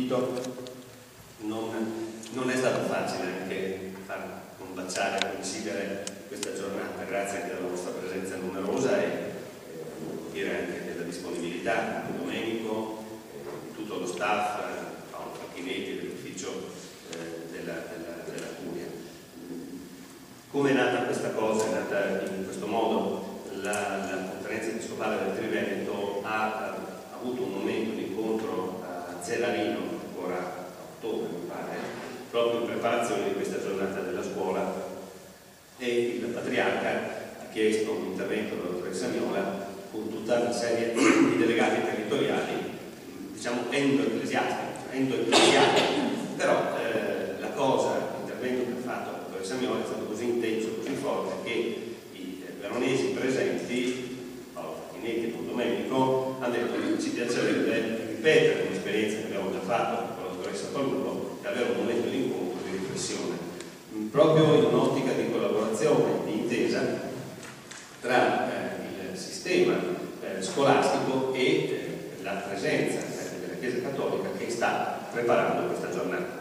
invito. Non è stato facile anche far combaciare e coincidere questa giornata, grazie anche alla vostra presenza numerosa e dire anche della disponibilità di Domenico, di tutto lo staff, Paolo Facchinetti dell'ufficio della Curia. Come è nata questa cosa? È nata in questo modo. La conferenza episcopale del Triveneto ha avuto un momento di incontro a Zelarino, ancora a ottobre mi pare, proprio in preparazione di questa giornata della scuola, e il Patriarca ha chiesto un intervento della dottoressa Miola con tutta una serie di delegati territoriali, diciamo endo-ecclesiastici, però la cosa, l'intervento che ha fatto la dottoressa Miola è stato così intenso, così forte, che i veronesi presenti, Paolo Facchinetti e Domenico, hanno detto che ci piacerebbe ripetere un'esperienza che abbiamo già fatto con la dottoressa Palumbo e avere un momento di incontro, di riflessione, proprio in un'ottica di collaborazione, di intesa tra il sistema scolastico e la presenza della Chiesa Cattolica che sta preparando questa giornata.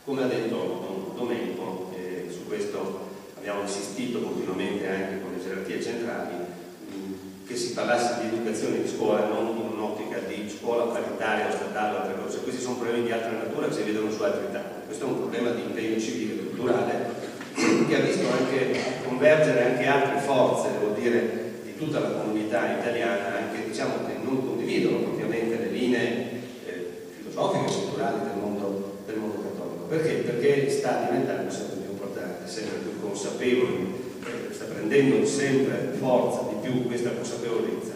Come ha detto Don Domenico, su questo abbiamo insistito continuamente anche con le gerarchie centrali, che si parlasse di educazione di scuola non in un'ottica di scuola paritaria o statale o altre cose. Questi sono problemi di altra natura che si vedono su altri tavoli. Questo è un problema di impegno civile e culturale che ha visto anche convergere anche altre forze, devo dire, di tutta la comunità italiana, anche diciamo che non condividono ovviamente le linee filosofiche e culturali del mondo cattolico. Perché? Perché sta diventando sempre più importante, sempre più consapevole, sta prendendo sempre forza di più questa consapevolezza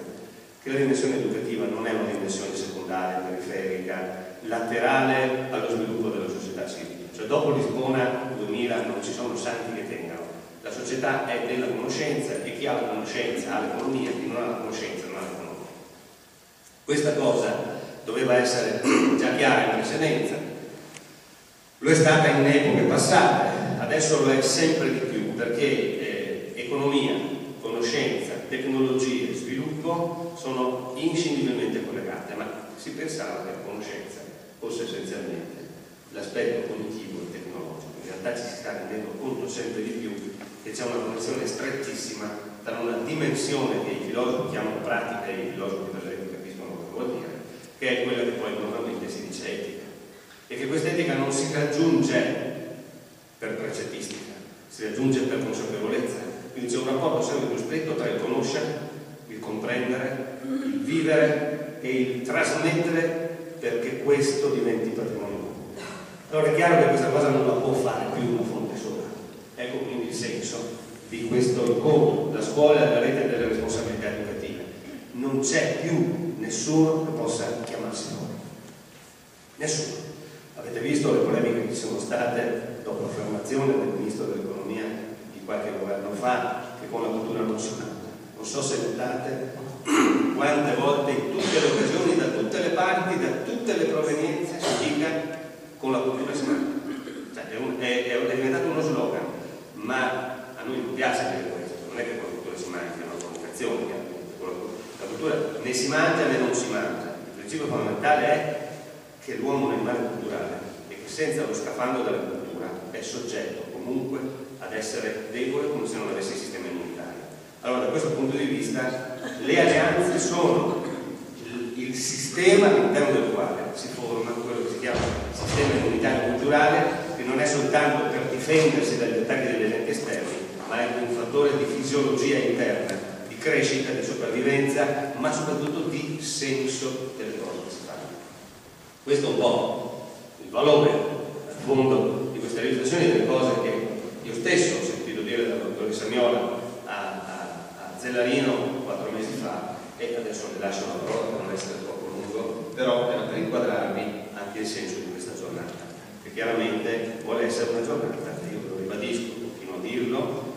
che la dimensione educativa non è una dimensione secondaria, periferica, laterale allo sviluppo della società civile. Cioè dopo Lisbona 2000 non ci sono santi che tengano. La società è della conoscenza e chi ha la conoscenza ha l'economia, chi non ha la conoscenza non ha l'economia. Questa cosa doveva essere già chiara in precedenza, lo è stata in epoche passate, adesso lo è sempre di più, perché economia, conoscenza, tecnologie e sviluppo sono inscindibilmente collegate, ma si pensava che la conoscenza fosse essenzialmente l'aspetto cognitivo e tecnologico. In realtà ci si sta rendendo conto sempre di più che c'è una connessione strettissima tra una dimensione che i filosofi chiamano pratica e i filosofi per esempio capiscono cosa vuol dire, che è quella che poi normalmente si dice etica, e che questa etica non si raggiunge per precettistica, si raggiunge per consapevolezza. Quindi c'è un rapporto sempre più stretto tra il conoscere, il comprendere, il vivere e il trasmettere, perché questo diventi patrimonio comune. Allora è chiaro che questa cosa non la può fare più una fonte sola. Ecco quindi il senso di questo incontro. La scuola è la rete delle responsabilità educative. Non c'è più nessuno che possa chiamarsi fuori. Nessuno. Avete visto le polemiche che ci sono state dopo l'affermazione del ministro dell'economia di qualche governo fa che con la cultura non si mangia. Non so se notate quante volte in tutte le occasioni, da tutte le parti, da tutte le provenienze si dica con la cultura si mangia. Cioè, è diventato uno slogan, ma a noi non piace dire questo, non è che con la cultura si mangia, è una provocazione. La cultura né si mangia né non si mangia. Il principio fondamentale è che l'uomo è un animale culturale e che senza lo scafandro della cultura è soggetto comunque ad essere debole come se non avesse il sistema immunitario. Allora da questo punto di vista le alleanze sono il sistema all'interno del quale si forma quello che si chiama sistema immunitario culturale, che non è soltanto per difendersi dagli attacchi degli agenti esterni, ma è un fattore di fisiologia interna, di crescita, di sopravvivenza, ma soprattutto di senso delle cose che si fanno. Questo è un po' il valore al fondo di queste riflessioni, delle cose che io stesso ho sentito dire dalla dottoressa Miola a Zellarino 4 mesi fa, e adesso le lascio la parola per non essere troppo lungo, però era per inquadrarvi anche il senso di questa giornata, che chiaramente vuole essere una giornata, io lo ribadisco, continuo a dirlo,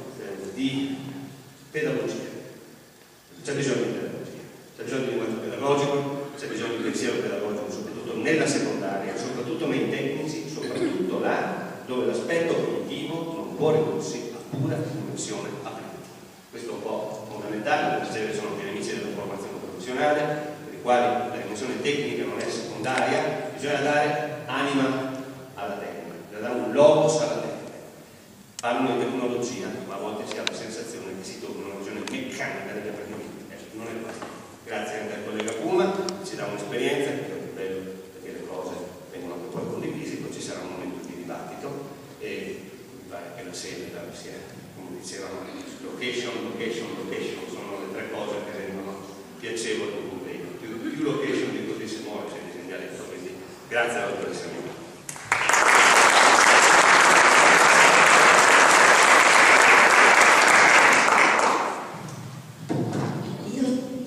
di pedagogia. C'è bisogno di pedagogia, c'è bisogno di linguaggio pedagogico, c'è bisogno di pensiero pedagogico, soprattutto nella secondaria, soprattutto nei tecnici, soprattutto là dove l'aspetto cognitivo non può ridursi a pura dimensione applicativa. Questo è un po' fondamentale, perché sono più nemici della formazione professionale, per i quali la dimensione questione tecnica non è secondaria, bisogna dare anima alla tecnica, bisogna dare un logos alla tecnica. Parlano di tecnologia, ma a volte si ha la sensazione che si tocca una visione meccanica degli apprendimenti. Non è questo. Grazie anche al collega Puma, ci dà un'esperienza, che è bello perché le cose vengono anche poi condivise, poi ci sarà un momento di dibattito e mi pare che la sede sia, come dicevano, location, sono le tre cose che rendono piacevole un convegno. Più location di così si muove, si dice in dialetto, quindi grazie alla dottoressa Mio.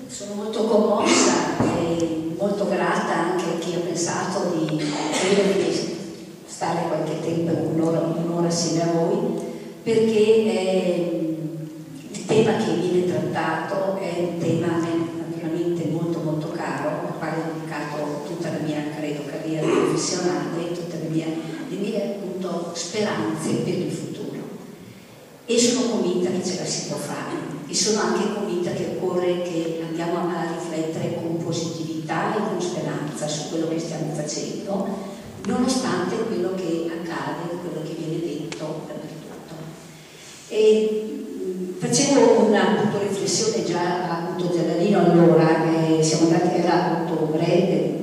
Sono molto commossa e molto grata anche a chi ha pensato di stare qualche tempo, un'ora assieme a voi, perché il tema che viene trattato è un tema naturalmente molto molto caro, al quale ho dedicato tutta la mia, credo, carriera professionale e tutte le mie appunto speranze per il futuro. E sono convinta che ce la si può fare. E sono anche convinta che occorre che andiamo a riflettere con positività e con speranza su quello che stiamo facendo, nonostante quello che accade, quello che viene detto dappertutto. E facevo una riflessione già appunto Giallarino allora, siamo andati a ottobre,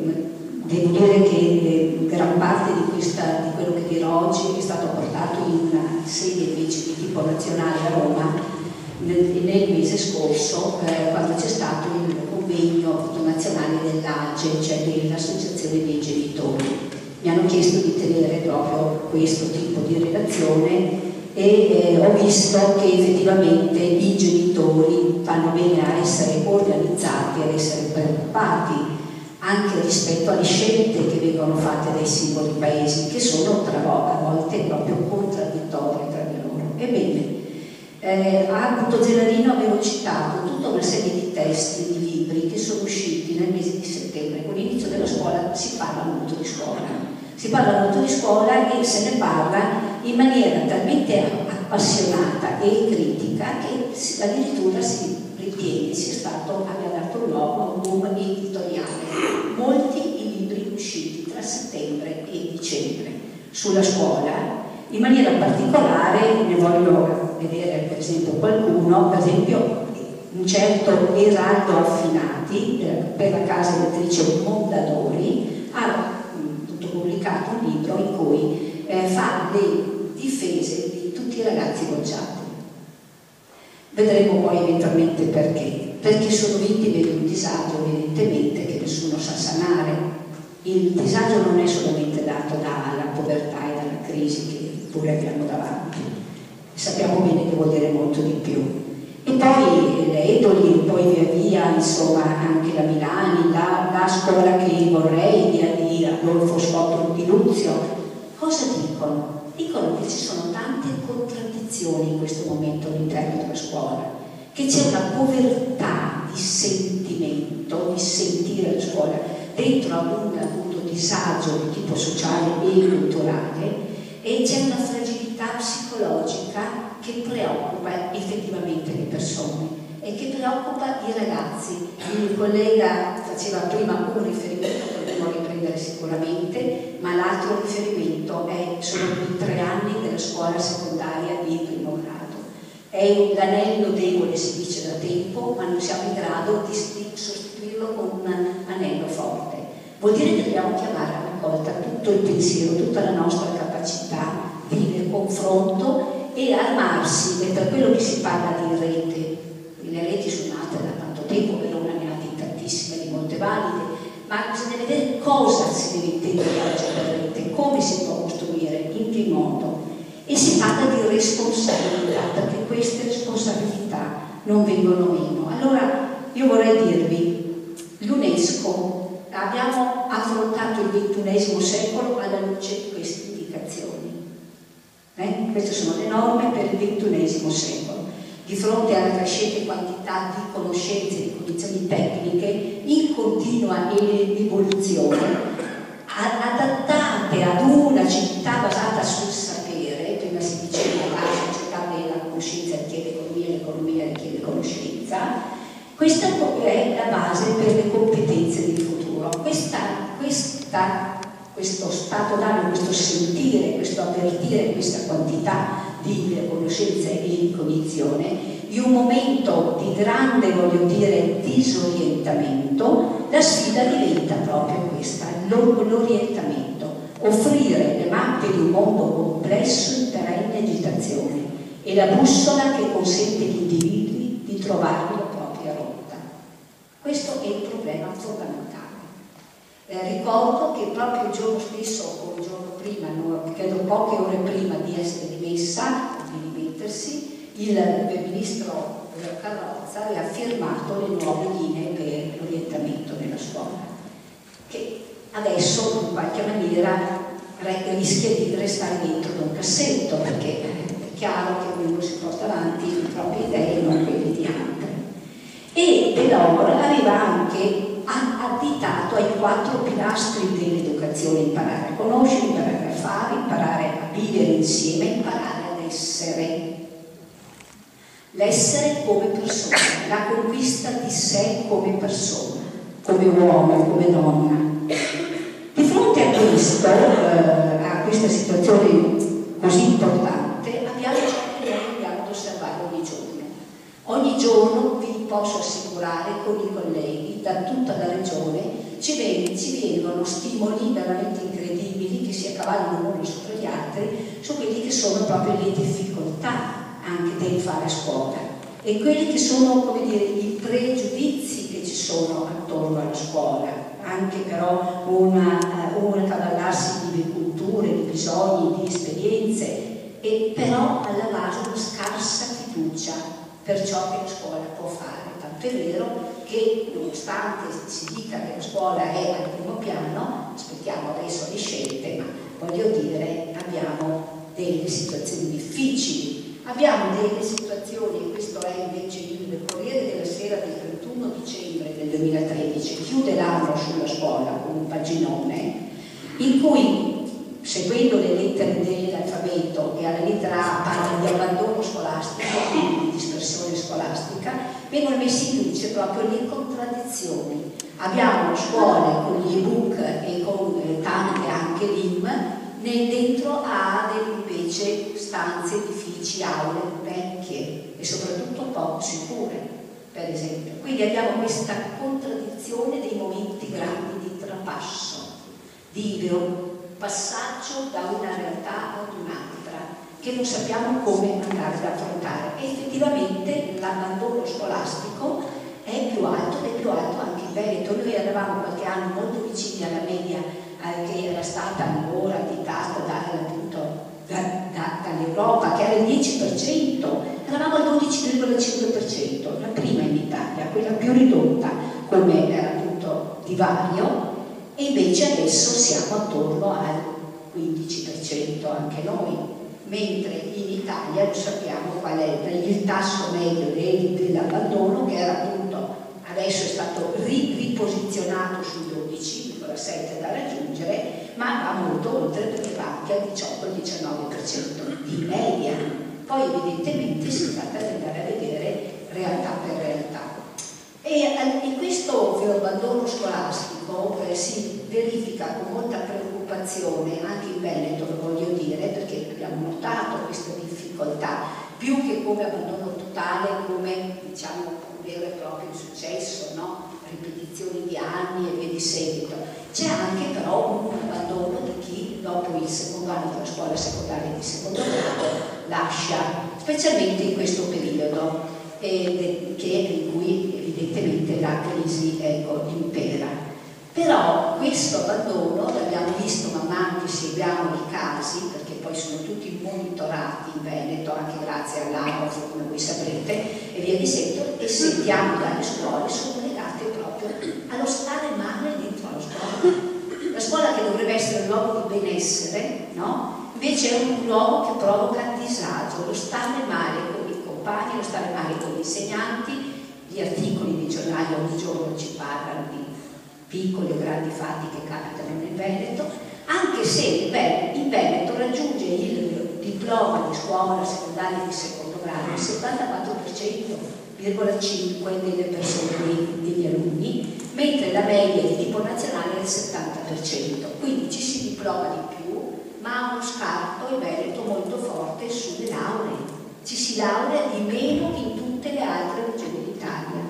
devo dire che gran parte di quello che dirò oggi è stato portato in una sede invece di tipo nazionale a Roma, nel mese scorso, quando c'è stato il convegno nazionale dell'AGE, cioè dell'Associazione dei Genitori. Mi hanno chiesto di tenere proprio questo tipo di relazione e ho visto che effettivamente i genitori fanno bene a essere organizzati, ad essere preoccupati anche rispetto alle scelte che vengono fatte dai singoli paesi, che sono a volte proprio contraddittorie tra di loro. Ebbene, a Giallarino avevo citato tutta una serie di testi, di libri che sono usciti nel mese di settembre. Con l'inizio della scuola si parla molto di scuola e se ne parla in maniera talmente appassionata e critica che addirittura si ritiene abbia dato luogo a un boom editoriale. Molti i libri usciti tra settembre e dicembre sulla scuola. In maniera particolare ne voglio vedere per esempio qualcuno, per esempio un certo Eraldo Affinati per la casa editrice Mondadori ha pubblicato un libro in cui fa le difese di tutti i ragazzi bocciati. Vedremo poi eventualmente perché sono vittime di un disagio evidentemente che nessuno sa sanare. Il disagio non è solamente dato dalla povertà e dalla crisi che pure abbiamo davanti, sappiamo bene che vuol dire molto di più. E poi l'Edoli, poi via via, insomma, anche la Milani, la scuola che vorrei, di Adolfo Scotto di Luzio, cosa dicono? Dicono che ci sono tante contraddizioni in questo momento all'interno della scuola, che c'è una povertà di sentimento, di sentire la scuola dentro a un appunto disagio di tipo sociale e culturale, e c'è una fragilità psicologica che preoccupa effettivamente le persone e che preoccupa i ragazzi. Il collega faceva prima un riferimento che devo riprendere sicuramente, ma l'altro riferimento sono i 3 anni della scuola secondaria di primo grado. È l'anello debole, si dice da tempo, ma non siamo in grado di sostituirlo con un anello forte. Vuol dire che dobbiamo chiamare a raccolta tutto il pensiero, tutta la nostra capacità di confronto e armarsi. E per quello che si parla di rete, le reti sono nate da tanto tempo, Verona ne ha di tantissime, di molte valide, ma bisogna vedere cosa si deve intendere oggi per rete, come si può costruire, in che modo. E si parla di responsabilità, perché queste responsabilità non vengono meno. Allora io vorrei dirvi, l'UNESCO, abbiamo affrontato il XXI secolo alla luce di queste indicazioni. Queste sono le norme per il XXI secolo. Di fronte alla crescente quantità di conoscenze, di condizioni tecniche in continua evoluzione, adattate ad una civiltà basata sul sapere, prima si diceva la società della conoscenza richiede economia, l'economia richiede conoscenza, questa è la base per le competenze del futuro. questo stato d'animo, questo sentire, questo avvertire questa quantità di conoscenza e di cognizione, in un momento di grande, voglio dire, disorientamento, la sfida diventa proprio questa, l'orientamento, offrire le mappe di un mondo complesso in perenne agitazione e la bussola che consente agli individui di trovare la propria rotta. Questo è il problema fondamentale. Ricordo che proprio il giorno stesso o il giorno prima, credo poche ore prima di essere dimessa, di dimettersi, il ministro Carrozza aveva firmato le nuove linee per l'orientamento nella scuola, che adesso in qualche maniera rischia di restare dentro da un cassetto, perché è chiaro che ognuno si porta avanti le proprie idee e non quelle di altri. E Delors aveva anche additato ai 4 pilastri dell'educazione: imparare a conoscere, imparare a fare, imparare a vivere insieme, imparare ad essere. L'essere come persona, la conquista di sé come persona, come uomo, come donna. Di fronte a questo, a questa situazione così importante, abbiamo ciò che noi dobbiamo osservare ogni giorno. Ogni giorno, vi posso assicurare, con i colleghi da tutta la regione ci vengono stimoli veramente incredibili che si accavallano uno sopra gli altri su quelli che sono proprio le difficoltà anche del fare scuola e quelli che sono, come dire, i pregiudizi che ci sono attorno alla scuola, anche però un accavallarsi di culture, di bisogni, di esperienze, e però alla base una scarsa fiducia per ciò che la scuola può fare. Tant'è vero che, nonostante si dica che la scuola è al primo piano, aspettiamo adesso le scelte, ma voglio dire, abbiamo delle situazioni difficili. Abbiamo delle situazioni, e questo è invece il Corriere della Sera del 31 dicembre del 2013, chiude l'anno sulla scuola con un paginone, in cui, seguendo le lettere dell'alfabeto e alla lettera A parla di abbandono scolastico, quindi di dispersione scolastica, vengono messi in luce proprio le contraddizioni. Abbiamo scuole con gli ebook e con tante anche LIM, dentro a invece stanze, edifici, aule vecchie e soprattutto poco sicure, per esempio. Quindi abbiamo questa contraddizione dei momenti grandi di trapasso, di passaggio da una realtà ad un'altra, che non sappiamo come andare ad affrontare. E effettivamente l'abbandono scolastico è più alto ed è più alto anche in Veneto. Noi eravamo qualche anno molto vicini alla media che era stata allora additata dall'Europa, che era il 10%, eravamo al 12,5%, la prima in Italia, quella più ridotta come appunto divario, e invece adesso siamo attorno al 15% anche noi, mentre in Italia lo sappiamo qual è il tasso medio dell'abbandono, che era appunto, adesso è stato riposizionato sui 12,7 da raggiungere, ma va molto oltre, perché va anche al 18-19% di media. Poi evidentemente si tratta di andare a vedere realtà per realtà. E questo abbandono scolastico si verifica con molta preoccupazione anche in Veneto, lo voglio dire, perché abbiamo notato questa difficoltà, più che come abbandono totale, come diciamo un vero e proprio insuccesso, no? Ripetizioni di anni e via di seguito. C'è anche però un abbandono di chi dopo il secondo anno della scuola secondaria di secondo grado lascia, specialmente in questo periodo in cui evidentemente la crisi impera. Però questo abbandono l'abbiamo visto man mano che seguiamo i casi, perché poi sono tutti monitorati in Veneto, anche grazie all'ANOF, come voi saprete, e via di seguito, e sentiamo dalle scuole, sono legate proprio allo stare male dentro alla scuola. La scuola, che dovrebbe essere un luogo di benessere, no? Invece è un luogo che provoca disagio, lo stare male con i compagni, lo stare male con gli insegnanti. Gli articoli dei giornali ogni giorno ci parlano di piccoli o grandi fatti che capitano nel Veneto, anche se in Veneto raggiunge il diploma di scuola secondaria di secondo grado il 74,5% delle persone, degli alunni, mentre la media di tipo nazionale è del 70%, quindi ci si diploma di più, ma ha uno scarto in Veneto molto forte sulle lauree. Ci si laurea di meno che in tutte le altre regioni d'Italia.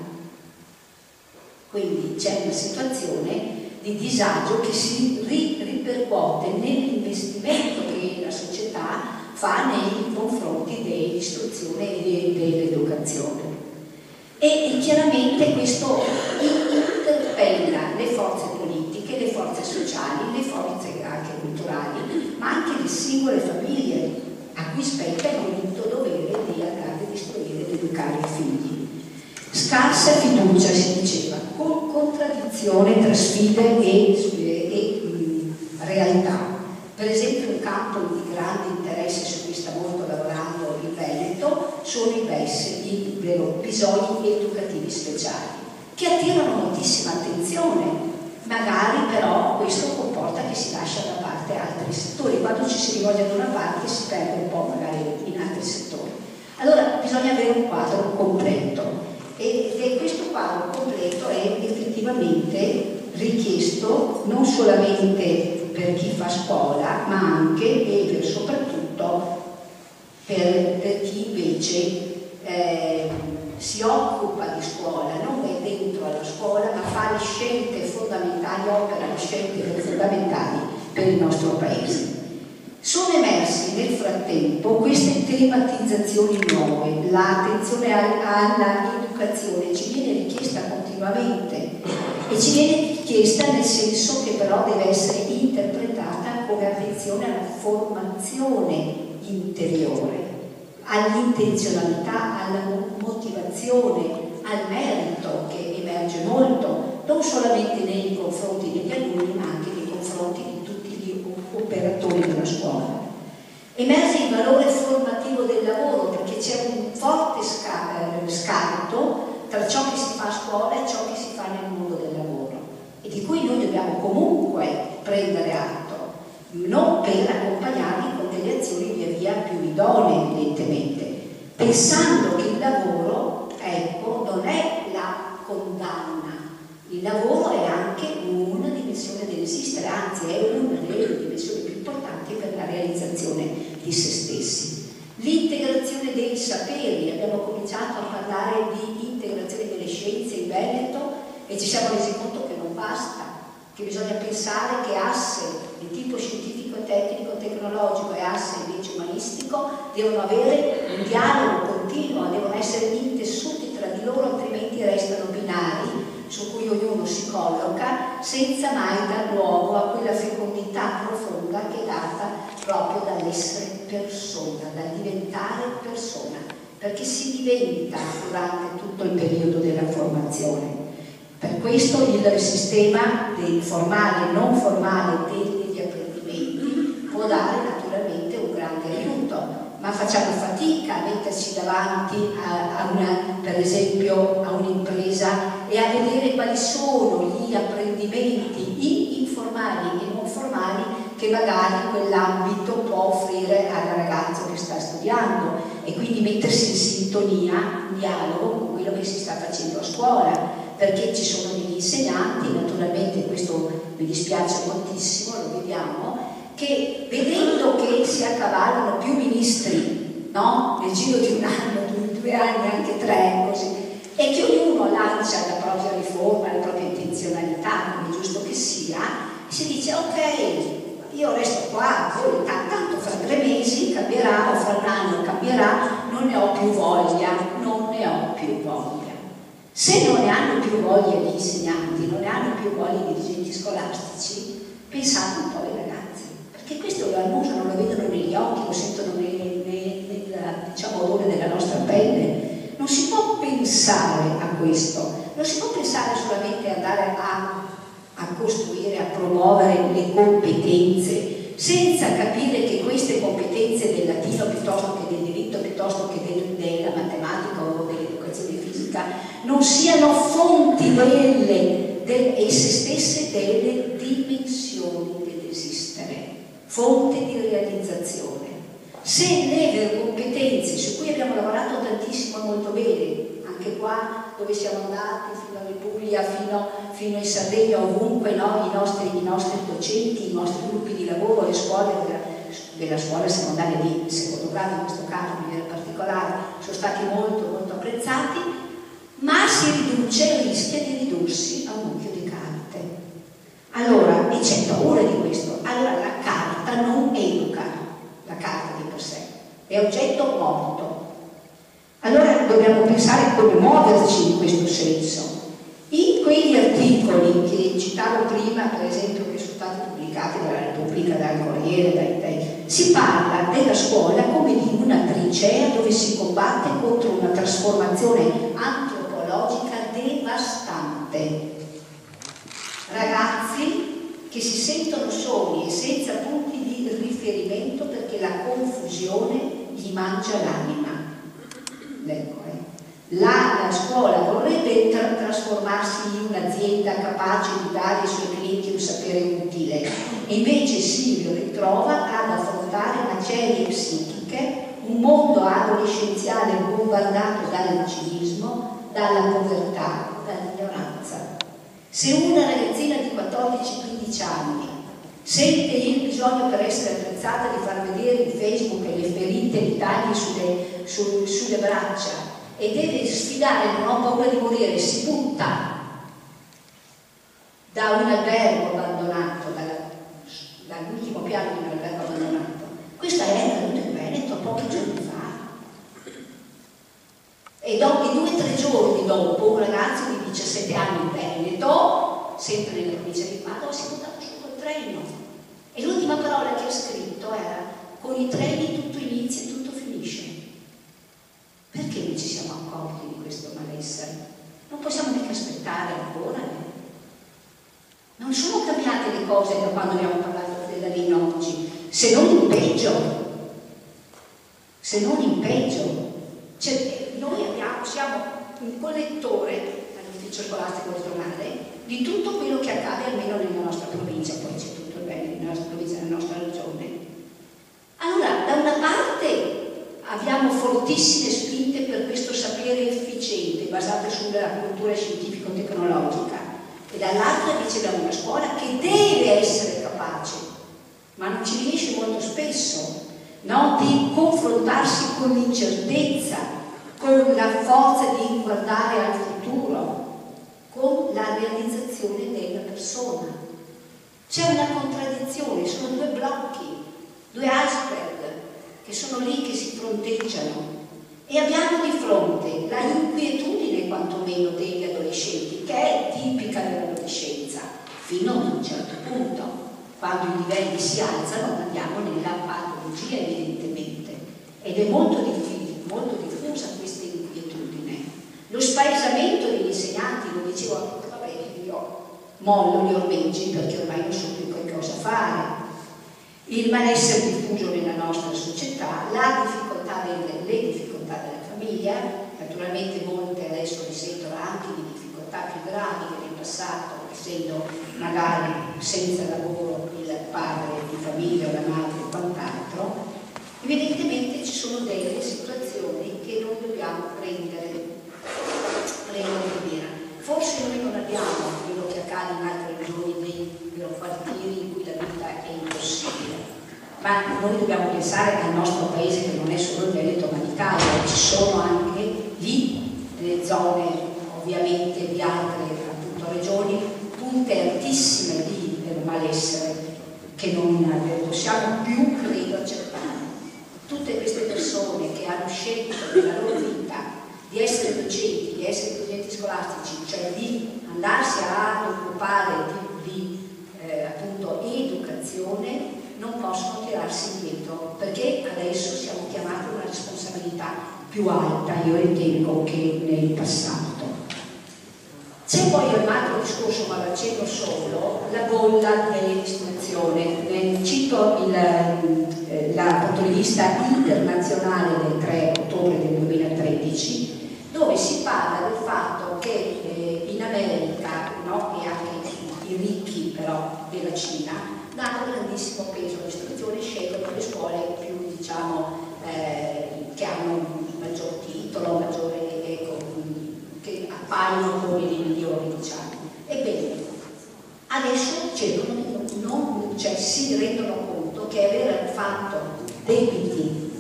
Quindi c'è una situazione di disagio che si ripercuote nell'investimento che la società fa nei confronti dell'istruzione e dell'educazione. E chiaramente questo interpella le forze politiche, le forze sociali, le forze anche culturali, ma anche le singole famiglie a cui spetta il diritto dovere di andare ad istruire ed educare i figli. Scarsa fiducia, si diceva, con contraddizione tra sfide e realtà. Per esempio un campo di grande interesse su cui sta molto lavorando il Veneto sono i BES, i bisogni educativi speciali, che attirano moltissima attenzione, magari però questo comporta che si lascia da parte altri settori. Quando ci si rivolge ad una parte si perde un po' magari in altri settori. Allora bisogna avere un quadro completo e questo quadro completo è effettivamente richiesto non solamente per chi fa scuola, ma anche e soprattutto per chi invece si occupa di scuola, non è dentro alla scuola, ma fa le scelte fondamentali, opera le scelte fondamentali per il nostro Paese. Sono emersi nel frattempo queste tematizzazioni nuove, l'attenzione alla educazione ci viene richiesta continuamente e ci viene richiesta nel senso che però deve essere interpretata come attenzione alla formazione interiore, all'intenzionalità, alla motivazione, al merito che emerge molto, non solamente nei confronti degli alunni ma anche nei confronti di tutti gli operatori della scuola. Emerge il valore formativo del lavoro perché c'è un forte scarto tra ciò che si fa a scuola e ciò che si fa nel mondo del lavoro e di cui noi dobbiamo comunque prendere atto, non per accompagnarli con delle azioni via via più idonee evidentemente, pensando che il lavoro, ecco, non è la condanna, il lavoro è anche una dimensione dell'esistere, anzi è una delle dimensioni più importanti per la realizzazione di se stessi. L'integrazione dei saperi, abbiamo cominciato a parlare di integrazione delle scienze in Veneto e ci siamo resi conto che non basta, che bisogna pensare che asse di tipo scientifico, tecnico, tecnologico e asse invece umanistico devono avere un dialogo continuo, devono essere intessuti tra di loro, altrimenti restano binari su cui ognuno si colloca senza mai dar luogo a quella fecondità profonda che è data proprio dall'essere persona, dal diventare persona, perché si diventa durante tutto il periodo della formazione. Per questo il sistema del formale e non formale degli apprendimenti può dare naturalmente un grande aiuto, ma facciamo fatica a metterci davanti per esempio a un'impresa e a vedere quali sono gli apprendimenti informali e non formali che magari quell'ambito può offrire al ragazzo che sta studiando e quindi mettersi in sintonia, in dialogo con quello che si sta facendo a scuola, perché ci sono degli insegnanti, naturalmente questo mi dispiace moltissimo, lo vediamo, che vedendo che si accavallano più ministri, no? Nel giro di un anno, 2 anni, anche 3, così, e che ognuno lancia la propria riforma, la propria intenzionalità, come è giusto che sia, si dice ok, io resto qua, poi tanto fra 3 mesi cambierà o fra un anno cambierà, non ne ho più voglia, non ne ho più voglia. Se non ne hanno più voglia gli insegnanti, non ne hanno più voglia i dirigenti scolastici, pensate un po' ai ragazzi, perché questo lo annusano, lo vedono negli occhi, lo sentono diciamo, odore della nostra pelle. Non si può pensare a questo, non si può pensare solamente a andare a costruire, a promuovere le competenze, senza capire che queste competenze del latino piuttosto che del diritto, piuttosto che della matematica o dell'educazione fisica, non siano fonti esse stesse delle dimensioni dell'esistere, fonte di realizzazione. Se le competenze su cui abbiamo lavorato tantissimo, molto bene, anche qua dove siamo andati, fino in Puglia, fino in Sardegna, ovunque, no? I nostri docenti, i nostri gruppi di lavoro, le scuole della scuola secondaria di secondo grado, in questo caso in maniera particolare, sono stati molto molto apprezzati, ma rischia di ridursi a un mucchio di carte. Allora, e c'è paura di questo, allora la carta non educa, la carta di per sé, è oggetto morto. Allora dobbiamo pensare come muoverci in questo senso. In quegli articoli che citavo prima, per esempio, che sono stati pubblicati dalla Repubblica, dal Corriere, si parla della scuola come di una trincea dove si combatte contro una trasformazione antropologica devastante. Ragazzi che si sentono soli e senza punti di riferimento perché la confusione gli mangia l'anima. Ecco, la scuola vorrebbe trasformarsi in un'azienda capace di dare ai suoi clienti un sapere utile e invece si ritrova ad affrontare materie psichiche, un mondo adolescenziale bombardato dal cinismo, dalla povertà, dall'ignoranza. Se una ragazzina di 14-15 anni sente il bisogno per essere apprezzata di far vedere in Facebook le ferite, i tagli sulle braccia e deve sfidare, non ho paura di morire, si butta da un albergo abbandonato, dall'ultimo piano di un albergo abbandonato. Questo è accaduto in Veneto pochi giorni fa. E dopo 2 o 3 giorni dopo, un ragazzo di 17 anni in Veneto, sempre nella provincia di Padova, si è buttato su col treno. E l'ultima parola che ha scritto era: con i treni tutto inizia e tutto finisce. Perché non ci siamo accorti di questo malessere? Non possiamo mica aspettare ancora. Non sono cambiate le cose da quando abbiamo parlato da lì oggi, se non in peggio. Se non in peggio. Cioè, noi siamo un collettore all'ufficio scolastico regionale di tutto quello che accade almeno nella nostra provincia, poi c'è tutto il bene nella nostra provincia, nella nostra regione. Allora, da una parte abbiamo fortissime spinte per questo sapere efficiente basato sulla cultura scientifico-tecnologica e dall'altra invece abbiamo una scuola che deve essere capace, ma non ci riesce molto spesso, no? Di confrontarsi con l'incertezza, con la forza di guardare al futuro, con la realizzazione della persona. C'è una contraddizione, sono 2 blocchi, 2 iceberg che sono lì che si fronteggiano e abbiamo di fronte la inquietudine quantomeno degli adolescenti, che è tipica dell'adolescenza fino ad un certo punto. Quando i livelli si alzano andiamo nella patologia evidentemente, ed è molto diffusa questa inquietudine. Lo spaesamento degli insegnanti, lo dicevo, vabbè, io mollo gli ormeggi perché ormai non so più che cosa fare. Il malessere diffuso nella nostra società, le difficoltà della famiglia, naturalmente molte adesso risentono anche di difficoltà più gravi che nel passato, essendo magari senza lavoro il padre di famiglia o la madre o quant'altro. Evidentemente ci sono delle situazioni che non dobbiamo prendere per vera. Forse noi non abbiamo quello che accade in altre regioni dei quartieri in cui la vita è impossibile, ma noi dobbiamo pensare al nostro paese che non è solo il Veneto ma l'Italia, ci sono anche lì nelle zone ovviamente di altre appunto regioni punte altissime di malessere che non possiamo più credo accettare. Tutte queste persone che hanno scelto nella loro vita di essere docenti, di essere docenti scolastici, cioè di andarsi a occupare di appunto educazione, non possono tirarsi indietro, perché adesso siamo chiamati a una responsabilità più alta, io ritengo, che nel passato. C'è poi un altro discorso, ma lo accenno solo, la bolla dell'istruzione. Cito la controlista internazionale del 3 ottobre del 2013, dove si parla del fatto che in America, no, e anche i ricchi però della Cina, danno grandissimo peso all'istruzione, scelgono le scuole più, diciamo, che hanno un maggior titolo, maggiore, ecco, che si rendono conto che aver fatto debiti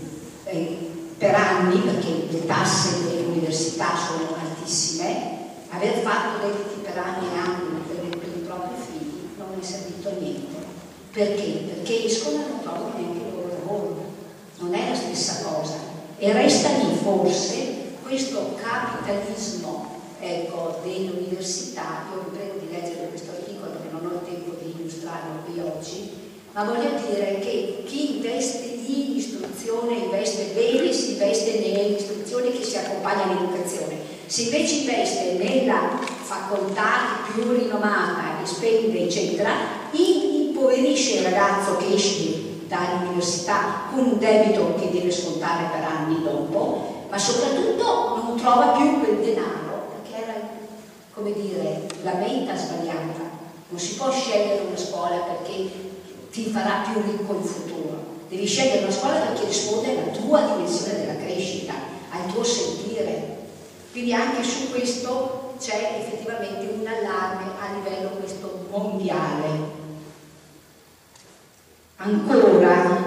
per anni, perché le tasse delle università sono altissime, aver fatto debiti per anni e anni per i propri figli non è servito a niente. Perché? Perché escono e non trovano neanche il loro lavoro. Non è la stessa cosa. E resta lì forse questo capitalismo, ecco, delle università. Io vi prego di leggere questo articolo perché non ho il tempo di illustrarlo qui oggi, ma voglio dire che chi investe in istruzione investe bene, si investe nell'istruzione che si accompagna all'educazione. Se invece investe nella facoltà più rinomata e spende eccetera, impoverisce il ragazzo che esce dall'università con un debito che deve scontare per anni dopo, ma soprattutto non trova più quel denaro, perché era, come dire, la meta sbagliata. Non si può scegliere una scuola perché ti farà più ricco in futuro, devi scegliere una scuola perché risponde alla tua dimensione della crescita, al tuo sentire. Quindi anche su questo c'è effettivamente un allarme a livello questo mondiale. Ancora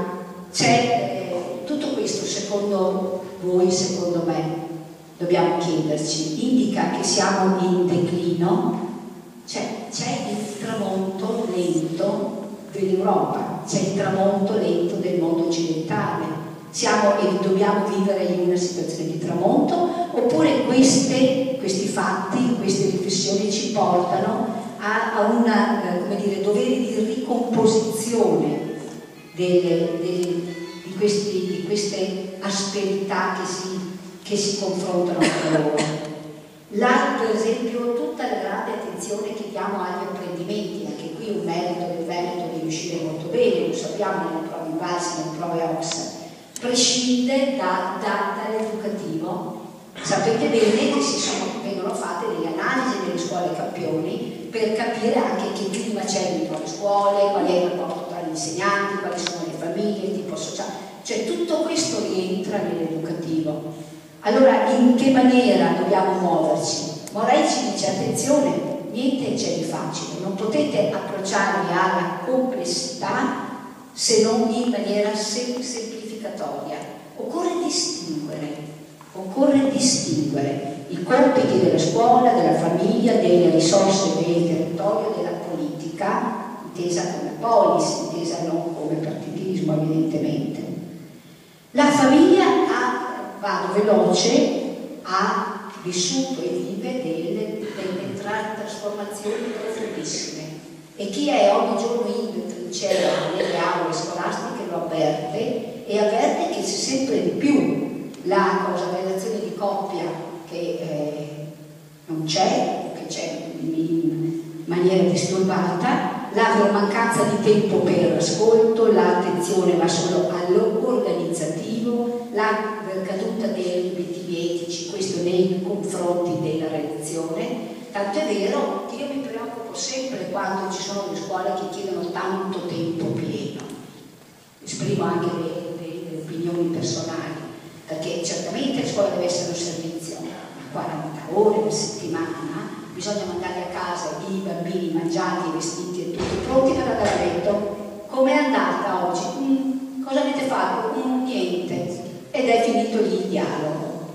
c'è tutto questo, secondo voi, secondo me, dobbiamo chiederci, indica che siamo in declino. C'è il tramonto lento dell'Europa, c'è il tramonto lento del mondo occidentale. Siamo e dobbiamo vivere in una situazione di tramonto, oppure questi fatti, queste riflessioni ci portano a una, come dire, dovere di ricomposizione di queste asperità che si confrontano tra loro. Per esempio, tutta la grande attenzione che diamo agli apprendimenti, anche qui un merito del Veneto di riuscire molto bene, lo sappiamo nelle prove INVALSI, nelle prove OCSE, prescinde dall'educativo. Sapete bene che vengono fatte delle analisi nelle scuole campioni per capire anche che clima c'è dentro le scuole, qual è il rapporto tra gli insegnanti, quali sono le famiglie, il tipo sociale, cioè tutto questo rientra nell'educativo. Allora, in che maniera dobbiamo muoverci? Morei ci dice, attenzione, niente c'è di facile, non potete approcciarvi alla complessità se non in maniera semplificatoria. Occorre distinguere i compiti della scuola, della famiglia, delle risorse del territorio, della politica, intesa come policy, intesa non come partitismo evidentemente. La famiglia vado veloce, ha vissuto e vive delle trasformazioni profondissime, e chi è ogni giorno in trincea nelle aule scolastiche lo avverte, e avverte che c'è sempre di più la relazione di coppia che non c'è, o che c'è in maniera disturbata, la mancanza di tempo per l'ascolto, l'attenzione va solo all'organizzativo, la caduta degli obiettivi etici, questo nei confronti della relazione. Tanto è vero che io mi preoccupo sempre quando ci sono le scuole che chiedono tanto tempo pieno. Esprimo anche le opinioni personali, perché certamente la scuola deve essere un servizio, ma 40 ore per settimana, bisogna mandare a casa i bambini mangiati, vestiti e tutti pronti per andare a letto. Com'è andata oggi? Cosa avete fatto? Niente. Ed è finito lì il dialogo.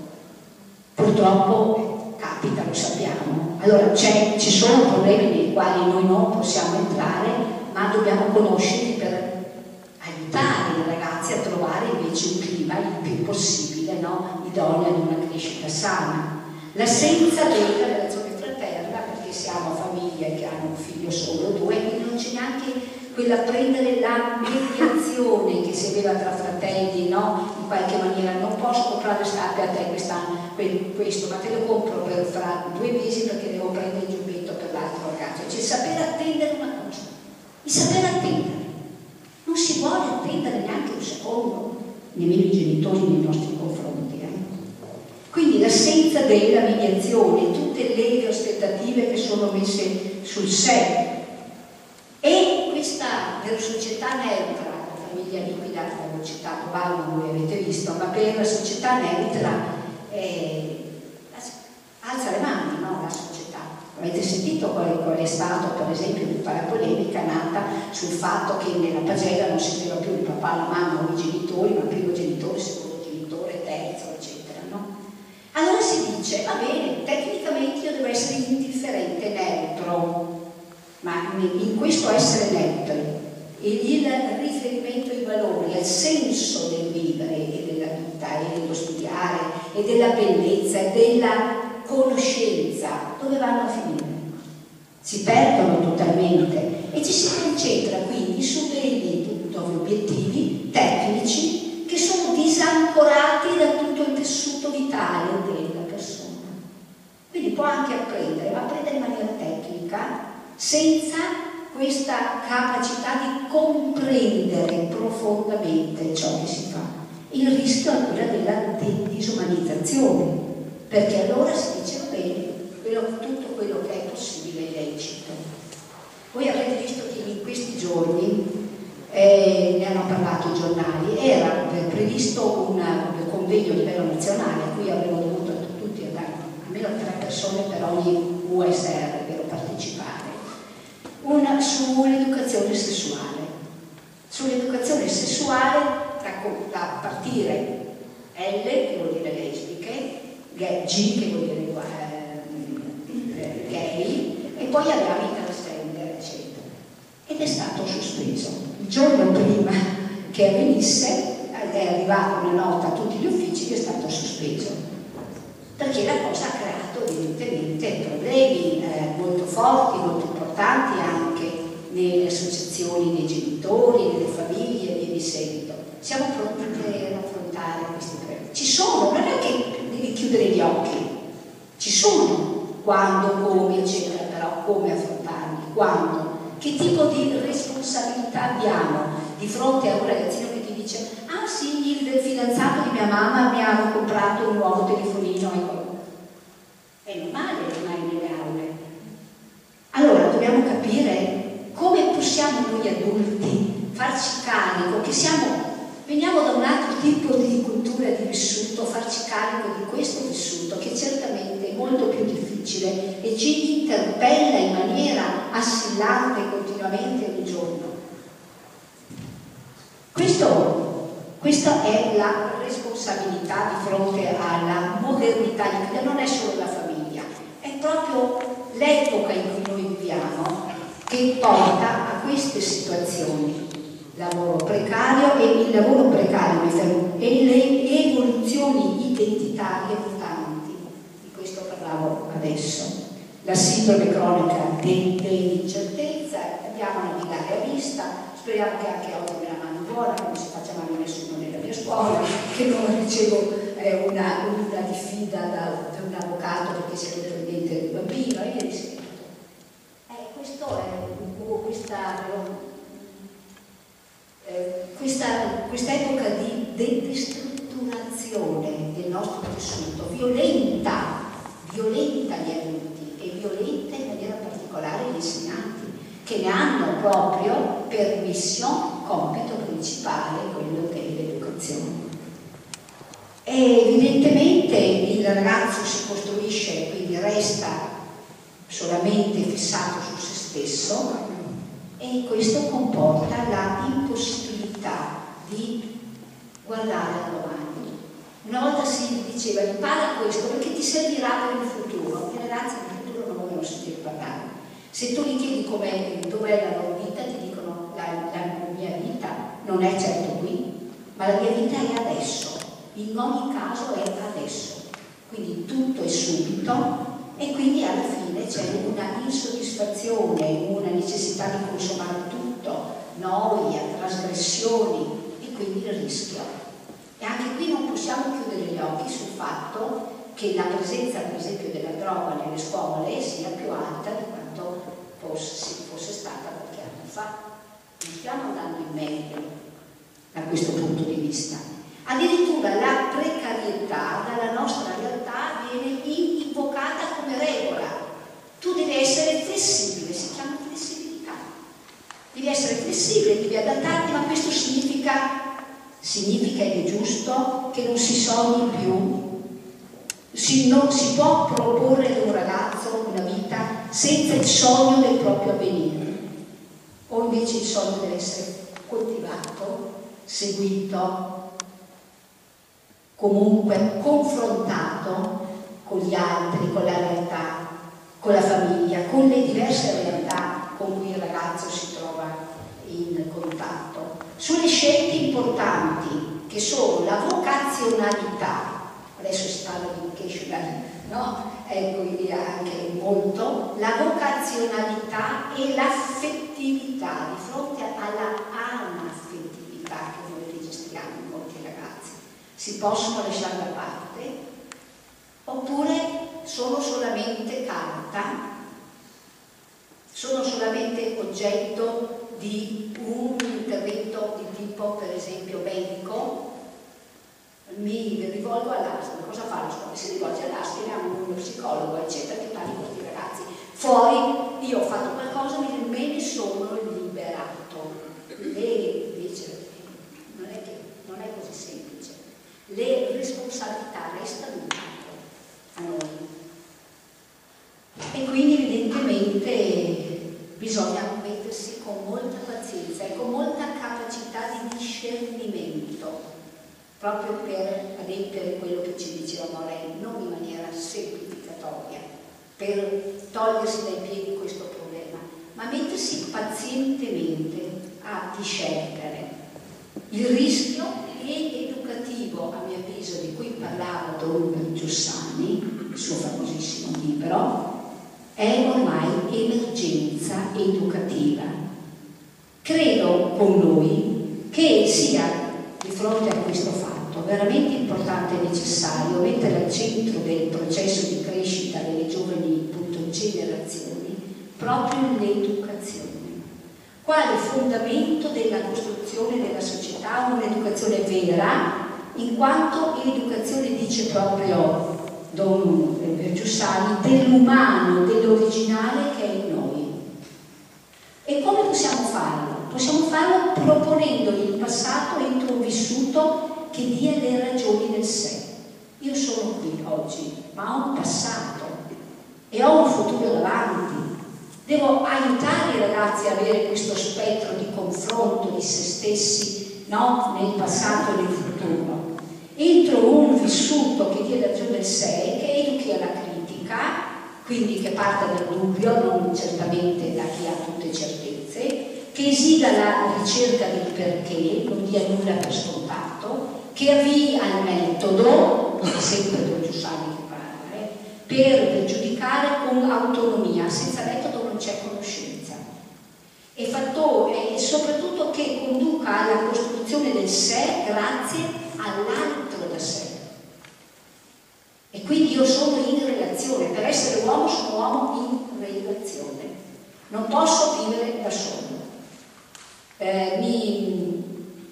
Purtroppo capita, lo sappiamo. Allora ci sono problemi nei quali noi non possiamo entrare, ma dobbiamo conoscerli per aiutare i ragazzi a trovare invece un clima il più possibile idoneo ad una crescita sana. L'assenza della relazione fraterna, perché siamo famiglie che hanno un figlio solo, 2, quindi non c'è neanche quella prendere la mediazione che si aveva tra fratelli, in qualche maniera. Non posso comprare scarpe a te quest'anno, questo, ma te lo compro fra 2 mesi perché devo prendere il giubbetto per l'altro ragazzo. Cioè saper attendere una cosa, il saper attendere. Non si vuole attendere neanche un secondo, nemmeno i genitori nei nostri confronti. Quindi l'assenza della mediazione, tutte le aspettative che sono messe sul sé, e questa per società neutra, la famiglia liquida, l'avevo citato Bauman, voi avete visto, ma per la società neutra alza le mani, la società. Avete sentito qual è stato, per esempio, tutta la polemica nata sul fatto che nella pagella non si vedeva più il papà, la mamma o i genitori, ma primo genitore, secondo genitore, terzo, eccetera, no? Allora si dice, va bene, tecnicamente io devo essere indifferente, neutro, ma in questo essere neutri, il riferimento ai valori, al senso del vivere e della vita e dello studiare e della bellezza e della conoscenza, dove vanno a finire? Si perdono totalmente e ci si concentra quindi su degli obiettivi tecnici che sono disancorati da tutto il tessuto vitale della persona. Quindi può anche apprendere, ma apprendere in maniera tecnica senza questa capacità di comprendere profondamente ciò che si fa. Il rischio è quello della disumanizzazione, perché allora si dice va bene, tutto quello che è possibile è lecito. Voi avrete visto che in questi giorni ne hanno parlato i giornali, era previsto un convegno a livello nazionale a cui avremmo dovuto tutti andare, almeno 3 persone per ogni USR per partecipare, sull'educazione sessuale. Sull'educazione sessuale da partire L, che vuol dire lesbiche, G, che vuol dire gay, e poi abbiamo i transgender, eccetera. Ed è stato sospeso. Il giorno prima che avvenisse è arrivata una nota a tutti gli uffici che è stato sospeso, perché la cosa ha creato evidentemente problemi molto forti, molto importanti anche nelle associazioni dei genitori, nelle famiglie e via di seguito. Siamo pronti ad affrontare questi problemi. Ci sono, non è che devi chiudere gli occhi, ci sono, quando, come, eccetera, però come affrontarli, quando, che tipo di responsabilità abbiamo di fronte a un ragazzino che ti dice ah sì, il fidanzato di mia mamma mi ha comprato un nuovo telefonino, è normale ormai nelle aule. Allora dobbiamo capire come possiamo noi adulti farci carico, che veniamo da un altro tipo di cultura di vissuto, farci carico di questo vissuto che certamente è molto più difficile e ci interpella in maniera assillante continuamente ogni giorno. Questa è la responsabilità di fronte alla modernità, che non è solo la famiglia, è proprio l'epoca in cui noi viviamo che porta a queste situazioni. Lavoro precario e il lavoro precario e le evoluzioni identitarie mutanti, di questo parlavo adesso. La sindrome cronica dell'incertezza, andiamo a navigare a vista, speriamo che anche oggi me la mano buona, non si faccia male nessuno nella mia scuola, che non ricevo una diffida da un avvocato perché sia dipendente del bambino e via di seguito. Questo è questa epoca di destrutturazione del nostro tessuto, violenta gli adulti e violenta in maniera particolare gli insegnanti, che ne hanno proprio per missione, compito principale quello dell'educazione. E evidentemente il ragazzo si costruisce, quindi resta solamente fissato su se stesso, e questo comporta la impossibilità di guardare avanti. Una volta si diceva impara questo perché ti servirà per il futuro. I ragazzi nel futuro non vogliono sentire parlare. Se tu gli chiedi dov'è la loro vita, ti dicono la mia vita non è certo qui, ma la mia vita è adesso, in ogni caso è adesso, quindi tutto è subito. E quindi alla fine c'è una insoddisfazione, una necessità di consumare tutto, noia, trasgressioni e quindi il rischio. E anche qui non possiamo chiudere gli occhi sul fatto che la presenza, per esempio, della droga nelle scuole sia più alta di quanto fosse stata qualche anno fa. Non stiamo andando in meglio da questo punto di vista. Addirittura la precarietà dalla nostra realtà viene invocata come regola. Tu devi essere flessibile, si chiama flessibilità. Devi essere flessibile, devi adattarti, ma questo significa ed è giusto che non si sogni più, non si può proporre ad un ragazzo una vita senza il sogno del proprio avvenire, o invece il sogno deve essere coltivato, seguito, comunque confrontato con gli altri, con la realtà, con la famiglia, con le diverse realtà con cui il ragazzo si trova in contatto, sulle scelte importanti che sono la vocazionalità, adesso si parla di vocational, no? Quindi anche molto, la vocazionalità e l'affettività di fronte alla anaffettività che noi registriamo in molti ragazzi. Si possono lasciare da parte oppure sono solamente carta, sono solamente oggetto di un intervento di tipo, per esempio, medico. Mi rivolgo all'ASL, cosa fa la scuola? Si rivolge all'ASL, abbiamo uno psicologo, eccetera, che parli con questi ragazzi. Fuori, io ho fatto qualcosa, me ne sono liberato. E invece non è così semplice. Le responsabilità restano in capo a noi. E quindi evidentemente bisogna mettersi con molta pazienza e con molta capacità di discernimento, proprio per adempiere quello che ci diceva Morelli, non in maniera semplificatoria, per togliersi dai piedi questo problema, ma mettersi pazientemente a discernere. Il rischio educativo, a mio avviso, di cui parlava Don Giussani, il suo famosissimo libro, è ormai emergenza educativa. Credo con lui che sia di fronte a questo fatto veramente importante e necessario mettere al centro del processo di crescita delle giovani generazioni proprio l'educazione, quale fondamento della costruzione della società, un'educazione vera, in quanto l'educazione dice proprio Don Giussani dell'umano, dell'originale che è in noi. E come possiamo farlo? Possiamo farlo proponendogli il passato entro un vissuto che dia le ragioni del sé. Io sono qui oggi, ma ho un passato e ho un futuro davanti. Devo aiutare i ragazzi a avere questo spettro di confronto di se stessi, no? Nel passato e nel futuro. Entro un vissuto che dia le ragioni del sé, che educhi alla critica, quindi che parta dal dubbio, non certamente da chi ha tutte certezze, che esida la ricerca del perché, non dia nulla per scontato, che avvii al metodo, sempre Don Giussani che parla, per giudicare con autonomia. Senza metodo non c'è conoscenza. E soprattutto che conduca alla costruzione del sé grazie all'altro da sé. E quindi io sono in relazione, per essere uomo sono uomo in relazione, non posso vivere da solo. Mi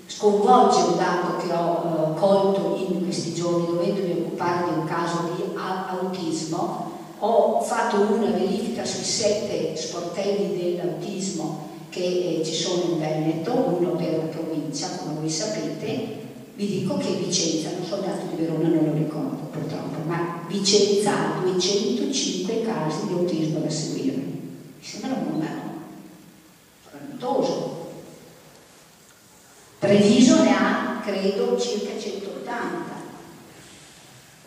sconvolge un dato che ho colto in questi giorni, dovendomi occupare di un caso di autismo. Ho fatto una verifica sui 7 sportelli dell'autismo che ci sono in Veneto, uno per la provincia, come voi sapete. Vi dico che Vicenza, non so il dato di Verona, non lo ricordo purtroppo, ma Vicenza ha 205 casi di autismo da seguire. Mi sembra un numero spaventoso. Treviso ne ha, credo, circa 180.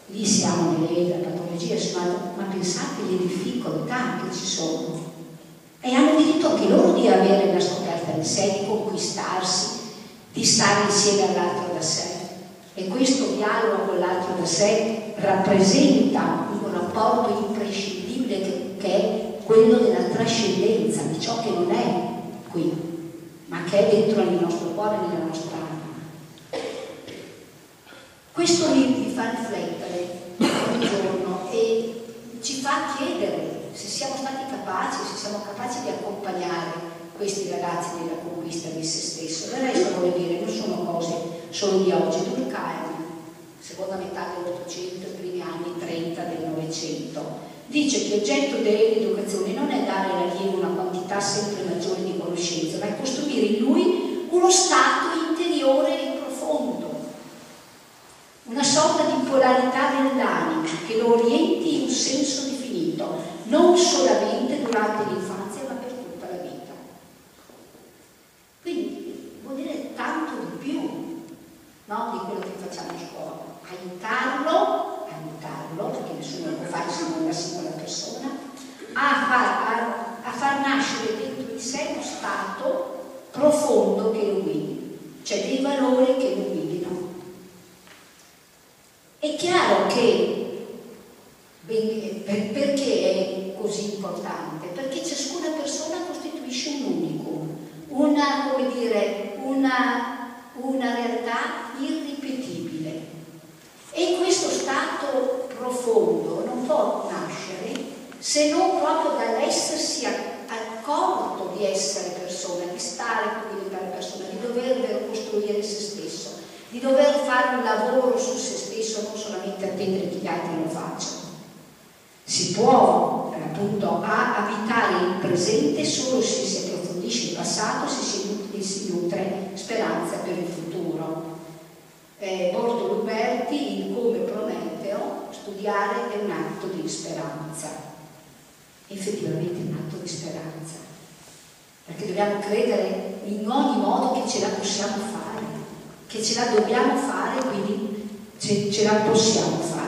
Lì siamo nelle patologie, ma pensate alle difficoltà che ci sono. E hanno diritto anche loro di avere la scoperta di sé, di conquistarsi, di stare insieme all'altro da sé. E questo dialogo con l'altro da sé rappresenta un rapporto imprescindibile che è quello della trascendenza, di ciò che non è qui, ma che è dentro il nostro cuore e nella nostra anima. Questo mi fa riflettere ogni giorno e ci fa chiedere se siamo stati capaci, se siamo capaci di accompagnare questi ragazzi nella conquista di se stesso. Del resto, vuol dire, non sono cose solo di oggi. Durkheim, seconda metà dell'Ottocento, primi anni 30 del Novecento, dice che l'oggetto dell'educazione non è dare all'allievo una quantità sempre maggiore di conoscenza, ma è costruire in lui uno stato interiore e profondo, una sorta di polarità dell'anima che lo orienti in un senso definito, non solamente durante durante l'infanzia ma per tutta la vita. Quindi vuol dire tanto di più, no, di quello che facciamo a scuola. Aiutarlo, perché nessuno può fare se non la singola persona, a far nascere dentro di sé uno stato profondo che lo guidi, cioè dei valori che lo guidino. È chiaro che perché è così importante? Perché ciascuna persona costituisce un unicum, una realtà irripetibile. E questo stato profondo non può nascere se non proprio dall'essersi accorto di essere persona, di stare con diventare persona, di dover costruire se stesso, di dover fare un lavoro su se stesso, non solamente attendere che gli altri lo facciano. Si può appunto abitare il presente solo se si approfondisce il passato, se si nutre speranza per il futuro. Bortolo Luberti, in Come Prometeo, studiare è un atto di speranza. Effettivamente è un atto di speranza, perché dobbiamo credere in ogni modo che ce la possiamo fare, che ce la dobbiamo fare, quindi ce la possiamo fare.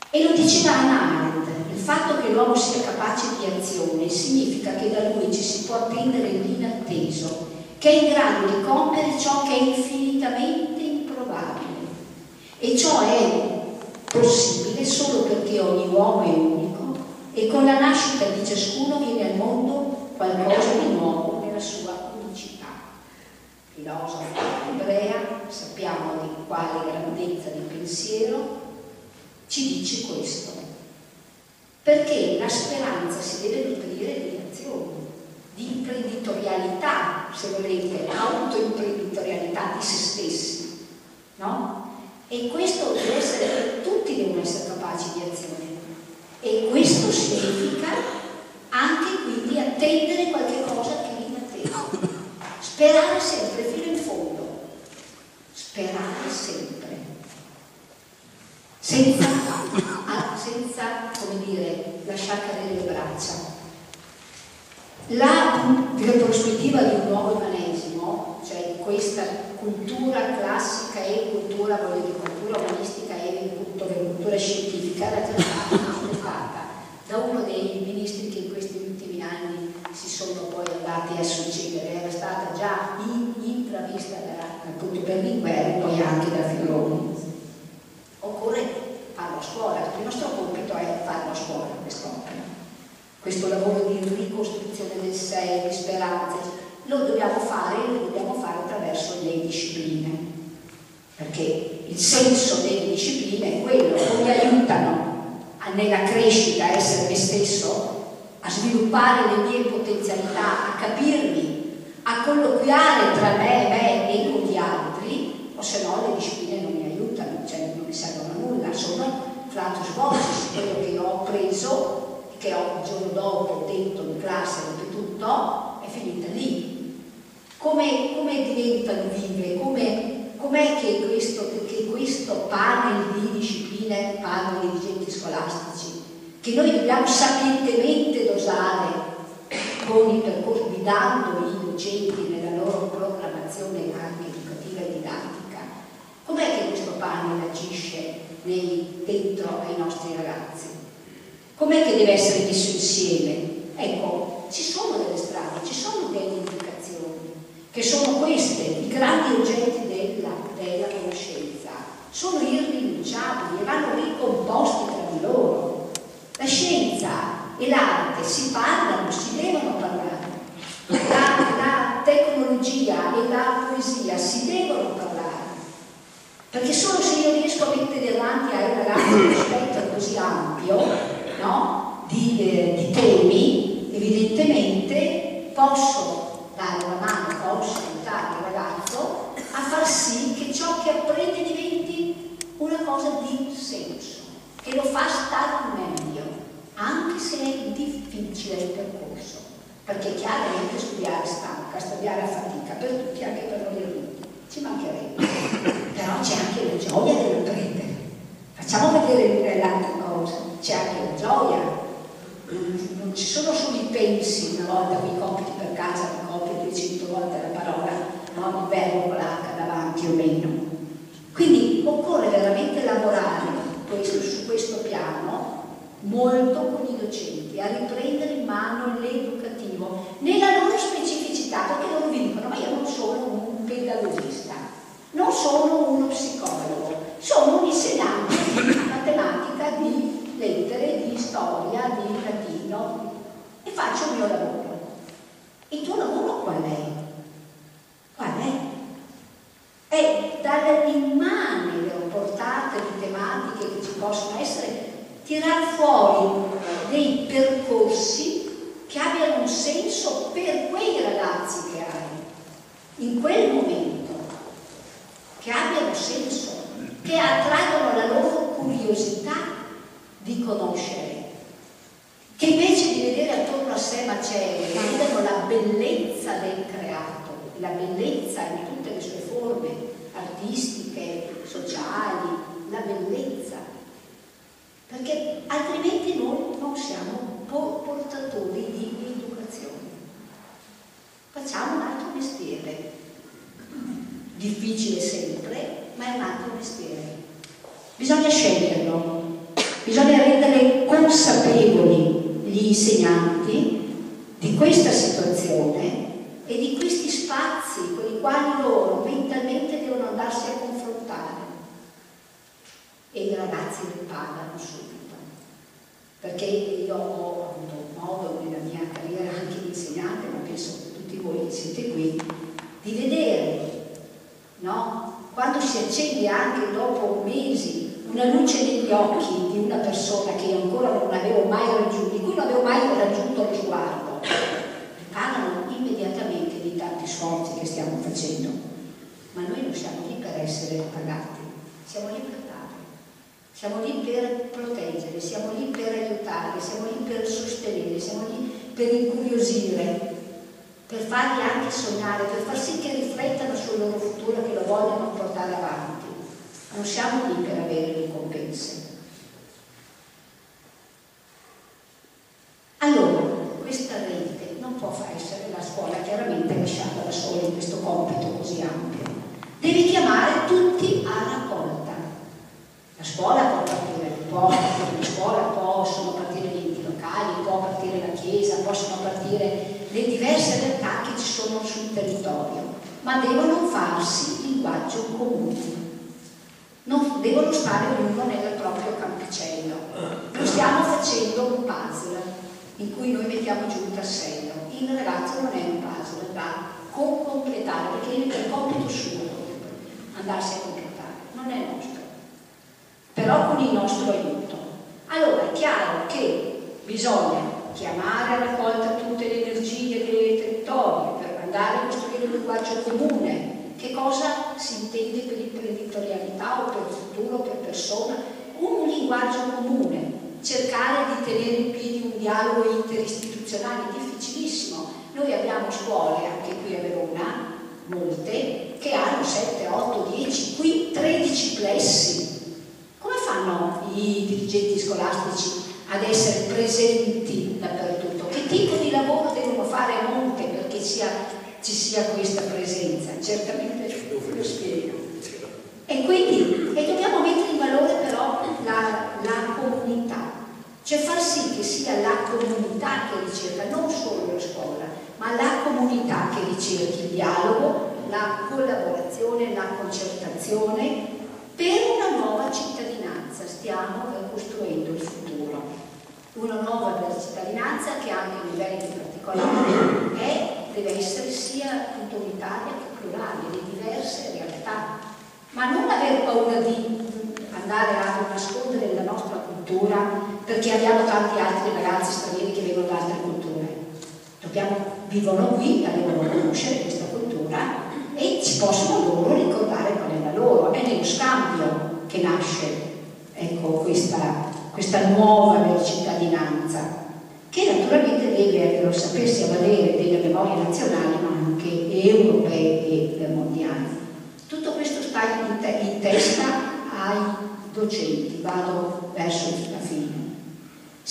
E lo diceva Hannah Arendt, il fatto che l'uomo sia capace di azione significa che da lui ci si può attendere l'inatteso, che è in grado di compiere ciò che è infinitamente improbabile. E ciò è possibile solo perché ogni uomo è unico e con la nascita di ciascuno viene al mondo qualcosa di nuovo nella sua unicità. Filosofa ebrea, sappiamo di quale grandezza di pensiero, ci dice questo. Perché la speranza si deve nutrire di azioni, di imprenditorialità, se volete, autoimprenditorialità di se stessi, no? E questo deve essere, tutti devono essere capaci di azione. E questo significa anche quindi attendere qualche cosa che è inatteso. Sperare sempre fino in fondo. Sperare sempre. Senza come dire, lasciar cadere le braccia. La prospettiva di un nuovo umanesimo, cioè questa cultura classica e cultura umanistica e cultura scientifica, era già stata affrontata da uno dei ministri che in questi ultimi anni si sono poi andati a succedere, era stata già intravista appunto Berlinguer e poi anche da Fioroni. Occorre farlo a scuola, il nostro compito è farlo a scuola quest'opera. Questo lavoro di ricostruzione del sé, di speranze, lo dobbiamo fare attraverso le discipline, perché il senso delle discipline è quello, che mi aiutano nella crescita a essere me stesso, a sviluppare le mie potenzialità, a capirmi, a colloquiare tra me e con gli altri, o se no le discipline non mi aiutano, cioè non mi servono a nulla, sono flatus vocis, quello che ho preso, che ho il giorno dopo detto in classe, ripetuto, è finita lì. Come diventano vive? Com'è che questo panel di discipline, panel di dirigenti scolastici, che noi dobbiamo sapientemente dosare con i percorsi, guidando i docenti nella loro programmazione anche educativa e didattica, com'è che questo panel agisce dentro ai nostri ragazzi? Com'è che deve essere messo insieme? Ecco, ci sono delle strade, ci sono delle indicazioni, che sono queste, i grandi oggetti della conoscenza, sono irrinunciabili e vanno ricomposti tra di loro. La scienza e l'arte si parlano, si devono parlare, la tecnologia e la poesia si devono parlare, perché solo se io riesco a mettere davanti ai ragazzi uno spettro così ampio, no? di temi, evidentemente posso dare una mano, posso aiutare il ragazzo a far sì che ciò che apprende diventi una cosa di senso, che lo fa stare meglio, anche se è difficile il percorso, perché chiaramente studiare stanca, studiare a fatica per tutti, anche per noi adulti, ci mancherebbe, però c'è anche la gioia dell'apprendere. Facciamo vedere l'altra cosa, c'è anche la gioia, non non ci sono solo i pensi, una volta quei compiti per casa, mi copio 200 volte la parola, no? Il verbo con l'H davanti o meno. Quindi occorre veramente lavorare su questo piano molto con i docenti, a riprendere in mano l'educativo nella loro specificità, perché loro vi dicono: ma io non sono un pedagogista, non sono uno psicologo, sono un insegnante di matematica, di lettere, di storia, di latino, e faccio il mio lavoro. Il tuo lavoro qual è? Qual è? È dall'immane portate di tematiche che ci possono essere, tirar fuori dei percorsi che abbiano un senso per quei ragazzi che hai in quel momento, che abbiano senso, che attraggono la loro curiosità di conoscere, che invece di vedere attorno a sé macerie vedono la bellezza del creato, la bellezza in tutte le sue forme artistiche, sociali, la bellezza, perché altrimenti noi non siamo portatori di educazione. Facciamo un altro mestiere, difficile sempre, ma è un altro mestiere. Bisogna sceglierlo, bisogna rendere consapevoli gli insegnanti di questa situazione e di questi spazi con i quali loro mentalmente devono andarsi a confrontare. E i ragazzi li pagano subito, perché io ho avuto modo nella mia carriera anche di insegnante, ma penso che tutti voi che siete qui, di vedere, no? Quando si accende anche dopo mesi una luce negli occhi di una persona che io ancora non avevo mai raggiunto, di cui non avevo mai raggiunto lo sguardo, pagano immediatamente di tanti sforzi che stiamo facendo. Ma noi non siamo lì per essere pagati, siamo lì per dare, siamo lì per proteggere, siamo lì per aiutare, siamo lì per sostenere, siamo lì per incuriosire, per farli anche sognare, per far sì che riflettano sul loro futuro, che lo vogliono portare avanti. Non siamo lì per avere ricompense. Allora, questa rete non può essere la scuola chiaramente lasciata da sola in questo compito così ampio. Deve chiamare tutti a raccolta. La scuola può partire un po', la scuola possono partire gli enti locali, può partire la chiesa, possono partire le diverse realtà che ci sono sul territorio, ma devono farsi linguaggio comune. Non devono stare ognuno nel proprio campicello. Noi stiamo facendo un puzzle in cui noi mettiamo giù un tassello. Il ragazzo non è un puzzle, va completare, perché è il compito suo andarsi a completare, non è nostro, però con il nostro aiuto. Allora è chiaro che bisogna chiamare a raccolta tutte le energie dei territori per andare a costruire un linguaggio comune. Che cosa si intende per imprenditorialità o per futuro, per persona? Un linguaggio comune, cercare di tenere in piedi un dialogo interistituzionale difficilissimo. Noi abbiamo scuole, anche qui a Verona, molte, che hanno 7, 8, 10, qui 13 plessi. Come fanno i dirigenti scolastici ad essere presenti dappertutto? Che tipo di lavoro devono fare a monte perché ci sia questa presenza? Certamente lo spiego. E quindi dobbiamo mettere in valore però la comunità, cioè far sì che sia la comunità che ricerca, non solo la scuola, ma la comunità che ricerchi il dialogo, la collaborazione, la concertazione per una nuova cittadinanza. Stiamo costruendo il futuro, una nuova cittadinanza che anche a livelli particolari deve essere sia appunto unitaria che plurale, di diverse realtà, ma non aver paura di andare a nascondere la nostra cultura perché abbiamo tanti altri ragazzi stranieri che vengono da altre culture. Vivono qui, la devono conoscere questa cultura e ci possono loro ricordare qual è la loro. È nello scambio che nasce, ecco, questa nuova cittadinanza, che naturalmente deve sapersi avvalere delle memorie nazionali ma anche europee e mondiali. Tutto questo sta in testa ai docenti, vado verso la fine.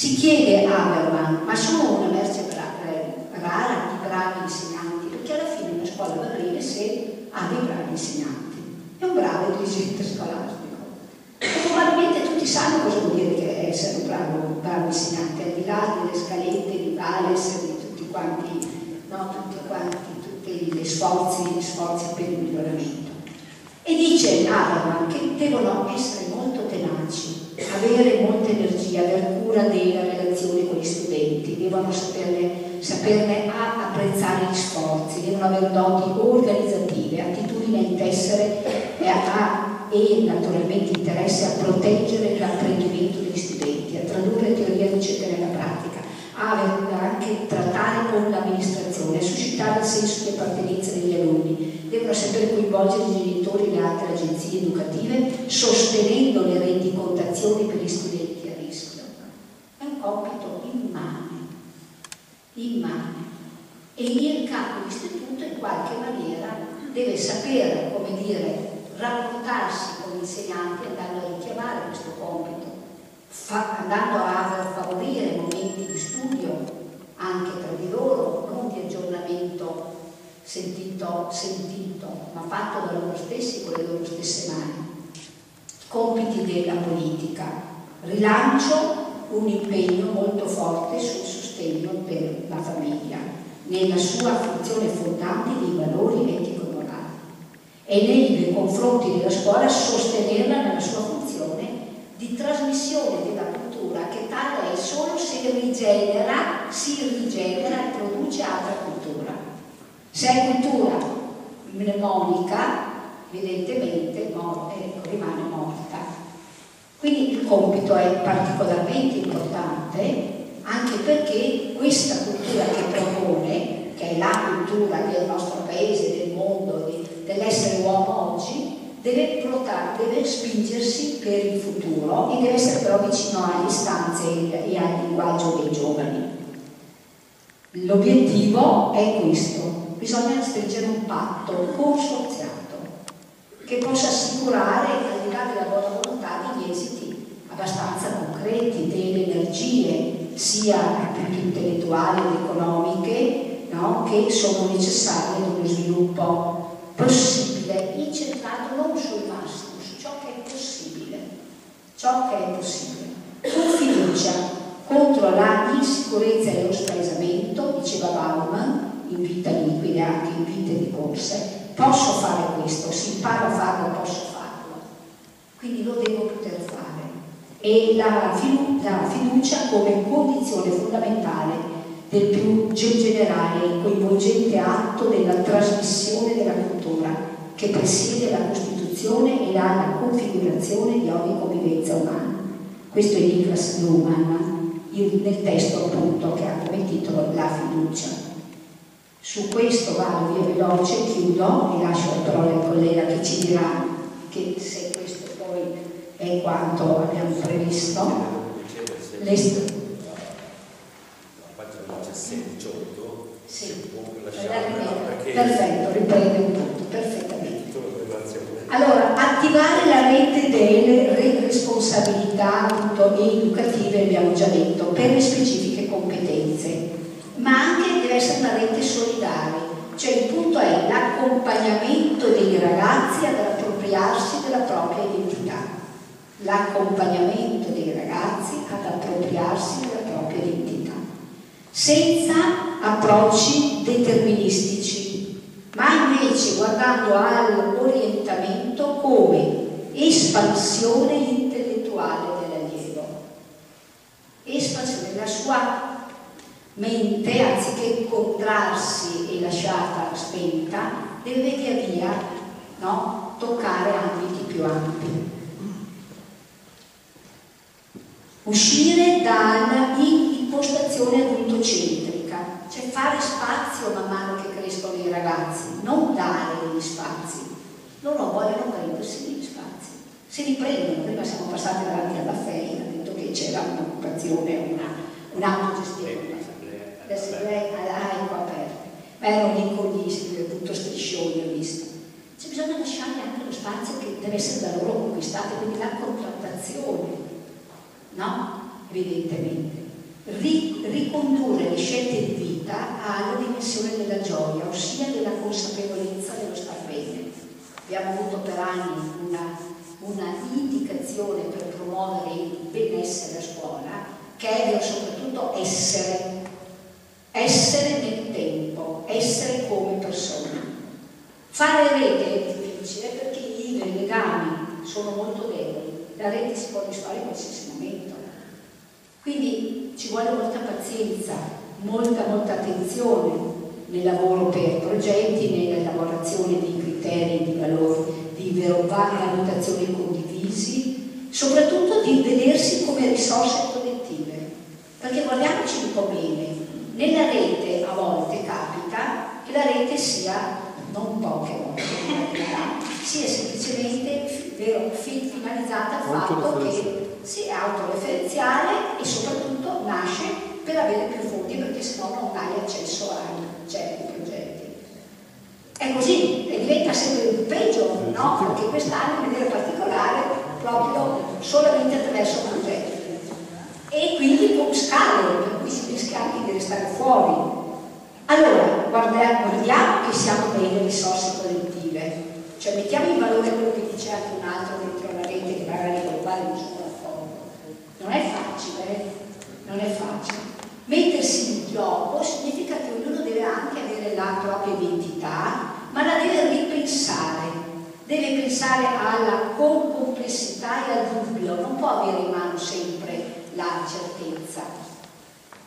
Si chiede a Habermas, ma sono una merce rara i bravi insegnanti, perché alla fine una scuola va bene se ha dei bravi insegnanti. È un bravo dirigente scolastico. E probabilmente tutti sanno cosa vuol dire che essere un bravo insegnante, al di là delle scalette di Vales, di tutti quanti, tutti gli sforzi per il miglioramento. E dice Habermas che devono essere molto tenaci, avere molta energia, aver cura della relazione con gli studenti, devono saperne apprezzare gli sforzi, devono avere doti organizzative, attitudine a intessere e naturalmente interesse a proteggere l'apprendimento degli studenti, a tradurre teoria e ricerca nella pratica, a anche trattare con l'amministrazione, a suscitare il senso di appartenenza degli alunni, devono sapere coinvolgere i genitori e le altre agenzie educative, sostenendo le rendicontazioni per gli studenti a rischio. È un compito immane. E il capo d'istituto in qualche maniera deve sapere, come dire, rapportarsi con gli insegnanti, andando a richiamare questo compito, andando a favorire momenti di studio anche tra di loro, non di aggiornamento sentito, ma fatto da loro stessi con le loro stesse mani. Compiti della politica: rilancio, un impegno molto forte sul sostegno della famiglia, nella sua funzione fondante dei valori etico-morali, e nei confronti della scuola sostenerla nella sua funzione di trasmissione della cultura, che tale è solo se si rigenera e produce altra cultura. Se è cultura mnemonica, evidentemente rimane morta. Quindi il compito è particolarmente importante, anche perché questa cultura che propone, che è la cultura del nostro paese, del mondo, dell'essere uomo oggi, deve spingersi per il futuro e deve essere però vicino alle istanze e al linguaggio dei giovani. L'obiettivo è questo: bisogna stringere un patto consorziato che possa assicurare, al di là della buona volontà, degli esiti abbastanza concreti, delle energie sia più intellettuali ed economiche, no? Che sono necessarie ad uno sviluppo possibile, incentrato non sul massimo, su ciò che è possibile, con fiducia, contro la insicurezza e lo spaesamento. Diceva Bauman in Vita liquida, anche in Vite di corse: posso fare questo, si impara a farlo, posso farlo, quindi lo devo poter fare. E la fiducia come condizione fondamentale del più generale e coinvolgente atto della trasmissione della cultura, che presiede la costituzione e la configurazione di ogni convivenza umana. Questo è Niklas Luhmann nel testo appunto che ha come titolo La fiducia. Su questo vado via veloce, chiudo, vi lascio la parola al collega che ci dirà che se questo poi è quanto abbiamo previsto. Sì, perfetto, riprende un punto, perfettamente. Allora, attivare la rete delle responsabilità educative, abbiamo già detto, per le specifiche competenze, ma anche deve essere una rete solidale, cioè il punto è l'accompagnamento dei ragazzi ad appropriarsi della propria identità, l'accompagnamento dei ragazzi ad appropriarsi della propria identità, senza approcci deterministici, ma invece guardando all'orientamento come espansione intellettuale dell'allievo, espansione della sua mente, anziché contrarsi e lasciata spenta, deve via via, no, toccare ambiti più ampi. Uscire dall'impostazione adultocentrica, cioè fare spazio man mano che crescono i ragazzi, non dare degli spazi. Loro vogliono prendersi degli spazi, se li prendono. Prima siamo passati davanti alla FEI, ha detto che c'era un'occupazione, un'autogestione, le assemblee all'aria aperte, ma erano lì con gli tutto striscioni, ho visto. Cioè bisogna lasciare anche lo spazio che deve essere da loro conquistato, quindi la contrattazione, no? Evidentemente. ricondurre le scelte di vita alla dimensione della gioia, ossia della consapevolezza dello star bene. Abbiamo avuto per anni una indicazione per promuovere il benessere a scuola, che è soprattutto essere nel tempo, essere come persona. Fare rete è difficile perché i legami sono molto deboli, la rete si può disfare in qualsiasi momento. Quindi ci vuole molta pazienza, molta attenzione nel lavoro per progetti, nell'elaborazione di criteri, di valori, di valutazioni condivisi, soprattutto di vedersi come risorse collettive. Perché guardiamoci un po' bene, nella rete a volte capita che la rete sia, non poche volte, sia semplicemente finalizzata al fatto che sia autoreferenziale e soprattutto nasce per avere più fondi, perché sennò non hai accesso a certi progetti. È così, e diventa sempre più peggio, no? Perché quest'anno in maniera particolare proprio solamente attraverso progetti. E quindi con scale, per cui si rischia anche di restare fuori. Allora, guardiamo che siamo delle risorse collettive, cioè mettiamo in valore quello che dice anche un altro dentro la rete, che magari con il quale non sono d'accordo. Non è facile. Mettersi in gioco significa che ognuno deve anche avere la propria identità, ma la deve ripensare. Deve pensare alla complessità e al dubbio, non può avere in mano sempre la certezza.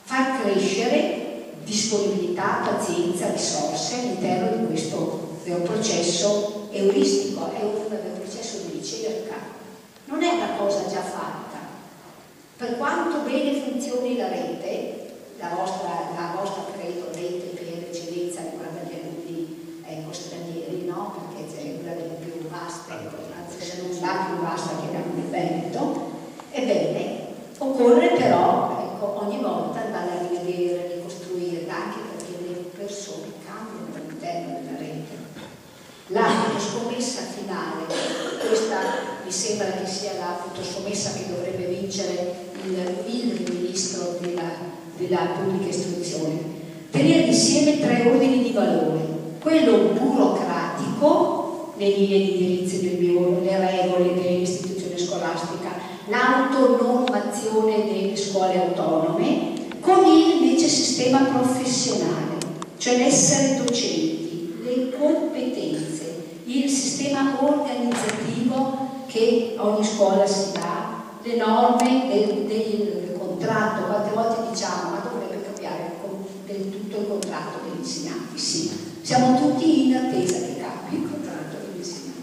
Far crescere disponibilità, pazienza, risorse all'interno di questo processo euristico, è un processo di ricerca, non è una cosa già fatta. Per quanto bene funzioni la rete, la vostra credo rete per eccellenza riguarda gli alunni stranieri, no? Perché c'è una delle più vaste, anzi se non la più vasta che abbiamo nel Veneto. Ebbene, occorre però ogni volta andare a rivedere, ricostruire, anche perché le persone cambiano all'interno della rete. La scommessa finale, questa mi sembra che sia la scommessa che dovrebbe vincere il ministro della pubblica istruzione: tenere insieme 3 ordini di valore: quello burocratico, le linee di indirizzo del bureau, le regole dell'istituzione scolastica, l'autonormazione delle scuole autonome, con il invece sistema professionale, cioè l'essere docenti, le competenze, il sistema organizzativo che ogni scuola si dà, le norme del contratto. Quante volte diciamo ma dovrebbe cambiare del tutto il contratto degli insegnanti? Sì, siamo tutti in attesa che cambi il contratto degli insegnanti,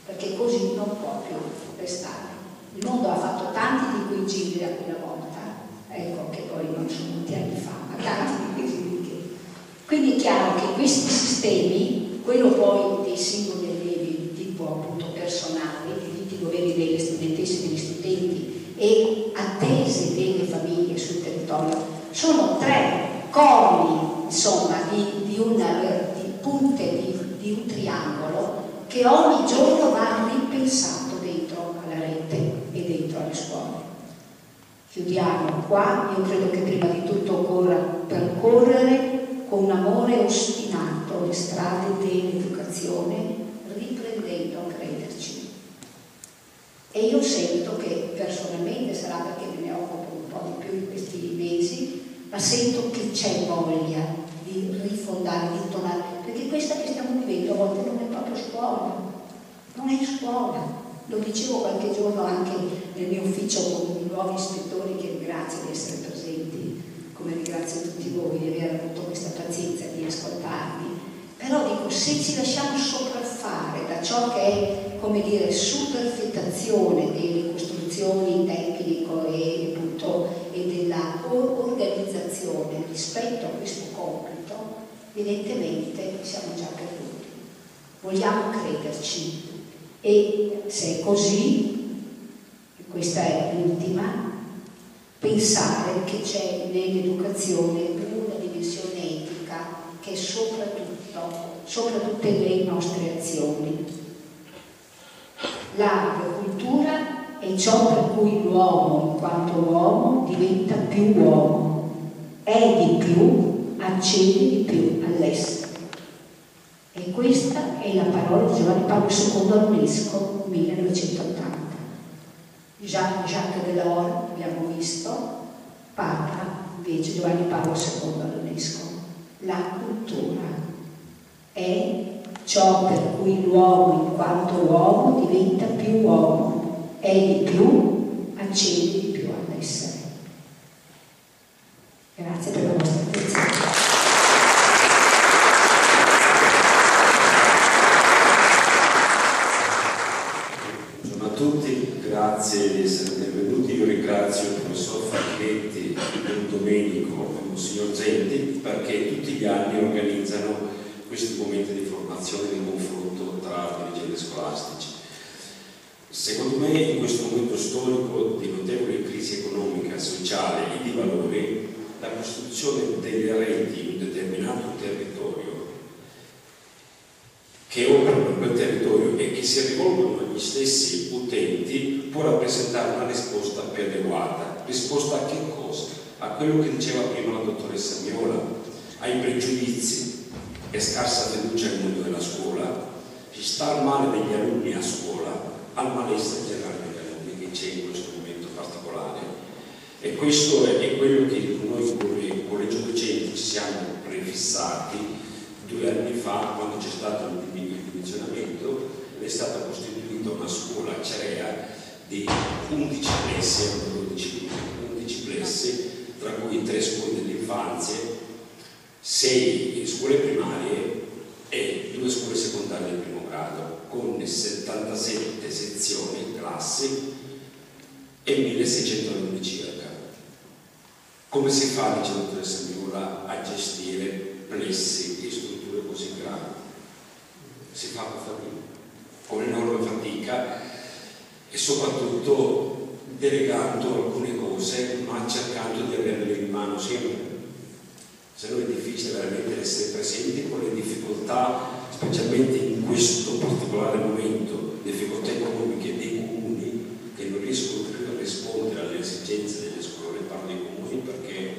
perché così non può più restare. Il mondo ha fatto tanti di quei giri da quella volta, ecco, che poi non sono molti anni fa, ma tanti di quei giri. Quindi è chiaro che questi sistemi, quello poi dei singoli allievi di tipo appunto personale, di tutti i doveri delle studentesse e degli studenti e attese delle famiglie sul territorio, sono 3 corni, insomma, di punte di un triangolo che ogni giorno va ripensato dentro alla rete e dentro alle scuole. Chiudiamo qua. Io credo che prima di tutto occorra percorrere con un amore ostinato le strade dell'educazione, riprendendo a crederci. E io sento che personalmente, sarà perché me ne occupo un po' di più in questi mesi, ma sento che c'è voglia di rifondare, di tornare, perché questa che stiamo vivendo a volte non è proprio scuola, non è scuola. Lo dicevo qualche giorno anche nel mio ufficio con i nuovi ispettori, che ringrazio di essere presenti, come ringrazio tutti voi di aver avuto questa pazienza di ascoltarmi. Però dico, se ci lasciamo sopraffare da ciò che è, come dire, superfettazione delle costruzioni tecnico e della organizzazione rispetto a questo compito, evidentemente siamo già perduti. Vogliamo crederci, e se è così, questa è l'ultima, pensare che c'è nell'educazione una dimensione etica che è sopra tutte le nostre azioni. La cultura è è ciò per cui l'uomo, in quanto uomo, diventa più uomo, è di più, accede di più all'essere. E questa è la parola di Giovanni Paolo II all'UNESCO 1980. Jacques Delors, abbiamo visto, Papa, invece Giovanni Paolo II all'UNESCO. La cultura è ciò per cui l'uomo, in quanto uomo, diventa più uomo, è di più, accede di più all'essere. Grazie per la vostra attenzione. Buongiorno a tutti, grazie di essere intervenuti. Io ringrazio il professor Facchinetti, il Domenico e il Monsignor Zenti, perché tutti gli anni organizzano questi momenti di formazione e di confronto tra dirigenti scolastici. Secondo me, in questo momento storico di notevole crisi economica, sociale e di valori, la costruzione delle reti in un determinato territorio che operano in quel territorio e che si rivolgono agli stessi utenti può rappresentare una risposta più adeguata. Risposta a che cosa? A quello che diceva prima la dottoressa Miola, ai pregiudizi e scarsa fiducia nel mondo della scuola, ci sta il male degli alunni a scuola, al malessere generale degli alunni che c'è in questo momento particolare. E questo è quello che noi come collegio docenti ci siamo prefissati 2 anni fa, quando c'è stato il dimensionamento, ed è stata costituita una scuola Cerea di 11 plessi, 11 plessi, tra cui 3 scuole dell'infanzia, 6 scuole primarie e 2 scuole secondarie del primo grado, con 77 sezioni, classi e 1600 alunni circa. Come si fa, dice la dottoressa Miola, a gestire plessi e strutture così gravi? Si fa con enorme fatica e soprattutto delegando alcune cose, ma cercando di averle in mano sempre. Se no è difficile veramente essere presenti con le difficoltà, specialmente in questo particolare momento, difficoltà economiche dei comuni che non riescono più a rispondere alle esigenze delle scuole, parlo dei comuni perché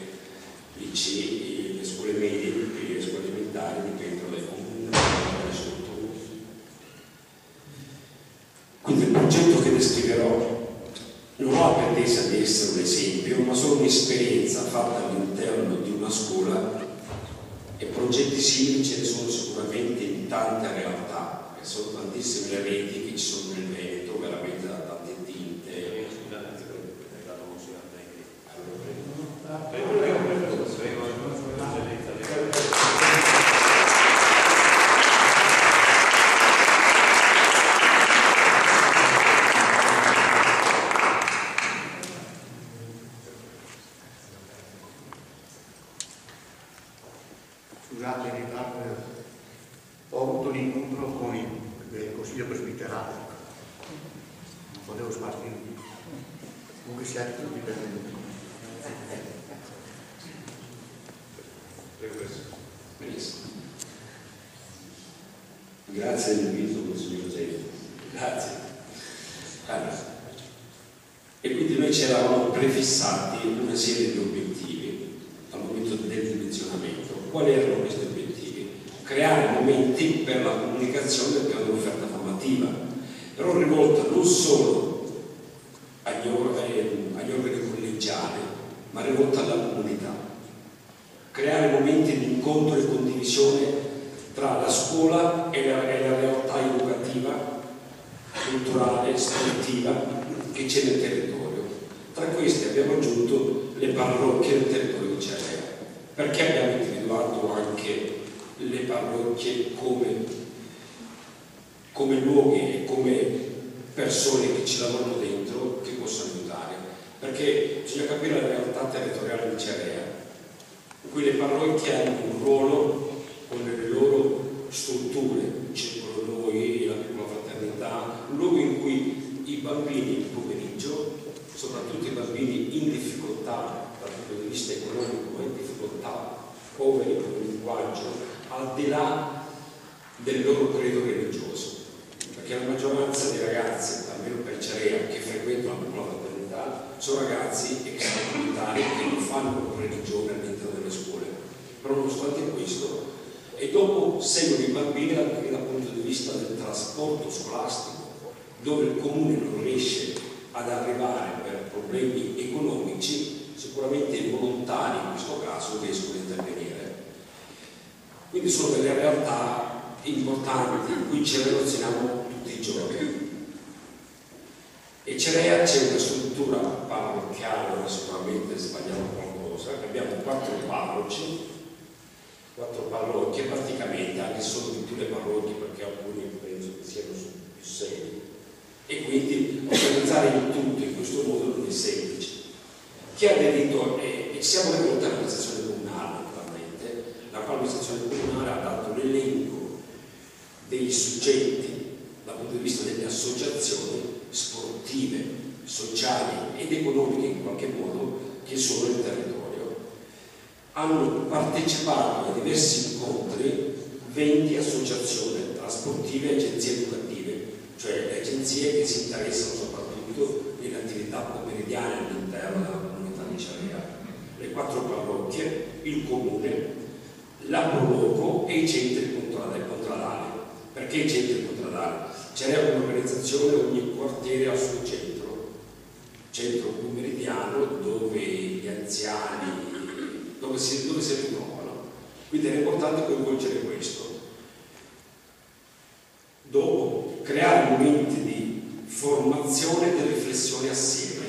licei, le scuole medie e le scuole elementari dipendono dai comuni, dalle strutture. Quindi il progetto che descriverò non ho la pretesa di essere un esempio, ma solo un'esperienza fatta all'interno di una scuola, e progetti simili ce ne sono sicuramente in tante realtà, che sono tantissime le reti che ci sono nel Veneto, veramente da tante tinte. Scusate il ritardo, ho avuto un incontro con il Consiglio Presbiterale, non potevo spartirmi, comunque siete tutti benvenuti. Benissimo. Grazie dell'invito, Monsignor Zenti. Grazie. Allora, e quindi noi ci eravamo prefissati una serie di obiettivi al momento del dimensionamento. Quali erano questi obiettivi? Creare momenti per la comunicazione del piano di offerta formativa, però rivolta non solo agli organi collegiali, ma rivolta alla comunità. Creare momenti di incontro e condivisione tra la scuola e la realtà educativa, culturale, sportiva che c'è nel territorio. Tra queste abbiamo aggiunto le parrocchie del territorio di Cerea. Perché abbiamo individuato anche le parrocchie come luoghi e come persone che ci lavorano dentro, che possono aiutare? Perché bisogna capire la realtà territoriale di Cerea, in cui le parrocchie hanno un ruolo con le loro strutture, il circolo noi, la piccola fraternità, un luogo in cui i bambini il pomeriggio, soprattutto i bambini in difficoltà dal punto di vista economico, in difficoltà, poveri come linguaggio, al di là del loro credo religioso, perché la maggioranza dei ragazzi, almeno per Cerea, che frequentano la fraternità, sono ragazzi extracomunitari che non fanno religione all'interno delle scuole, però nonostante questo, e dopo seguono i bambini dal punto di vista del trasporto scolastico, dove il comune non riesce ad arrivare per problemi economici, sicuramente i volontari in questo caso riescono a intervenire. Quindi sono delle realtà importanti in cui ci relazioniamo tutti i giorni. E Cerea c'è una struttura parrocchiale, ora sicuramente sbagliamo qualcosa, abbiamo 4 parrocchie praticamente, anche se sono di più le parrocchie perché alcuni penso che siano più sedi, e quindi organizzare il tutto in questo modo non è semplice. Chi ha aderito, e siamo rivolti all'amministrazione comunale naturalmente, la quale amministrazione comunale ha dato l'elenco dei soggetti dal punto di vista delle associazioni sportive, sociali ed economiche in qualche modo che sono nel territorio. Hanno partecipato a diversi incontri 20 associazioni tra sportive e agenzie educative, cioè le agenzie che si interessano soprattutto delle attività pomeridiane all'interno della comunità di Cerea, le 4 parrocchie, il comune, la Proloco e i centri contradali. Perché i centri contradali? C'era un'organizzazione, ogni quartiere ha il suo centro pomeridiano dove gli anziani, dove si ritrovano. Quindi è importante coinvolgere questo. Dopo, creare momenti di formazione e di riflessione assieme.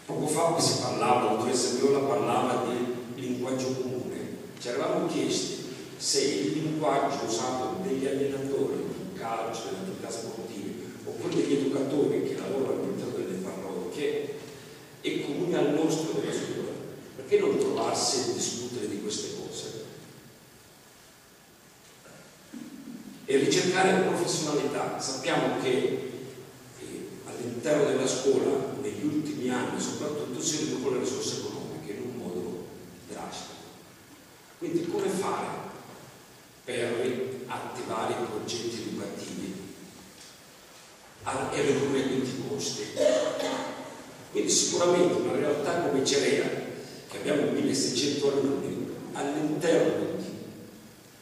Poco fa si parlava, la dottoressa Viola parlava di linguaggio comune. Ci eravamo chiesti se il linguaggio usato dagli allenatori di calcio, delle attività sportive, oppure degli educatori che lavorano all'interno delle parrocchie è comune al nostro della scuola. Perché non trovarsi a discutere di queste cose? E ricercare professionalità. Sappiamo che all'interno della scuola negli ultimi anni soprattutto si riducono le risorse economiche in un modo drastico. Quindi come fare per attivare i progetti educativi e ridurre quindi i costi? Quindi sicuramente una realtà come Cerea, che abbiamo 1600 alunni, all'interno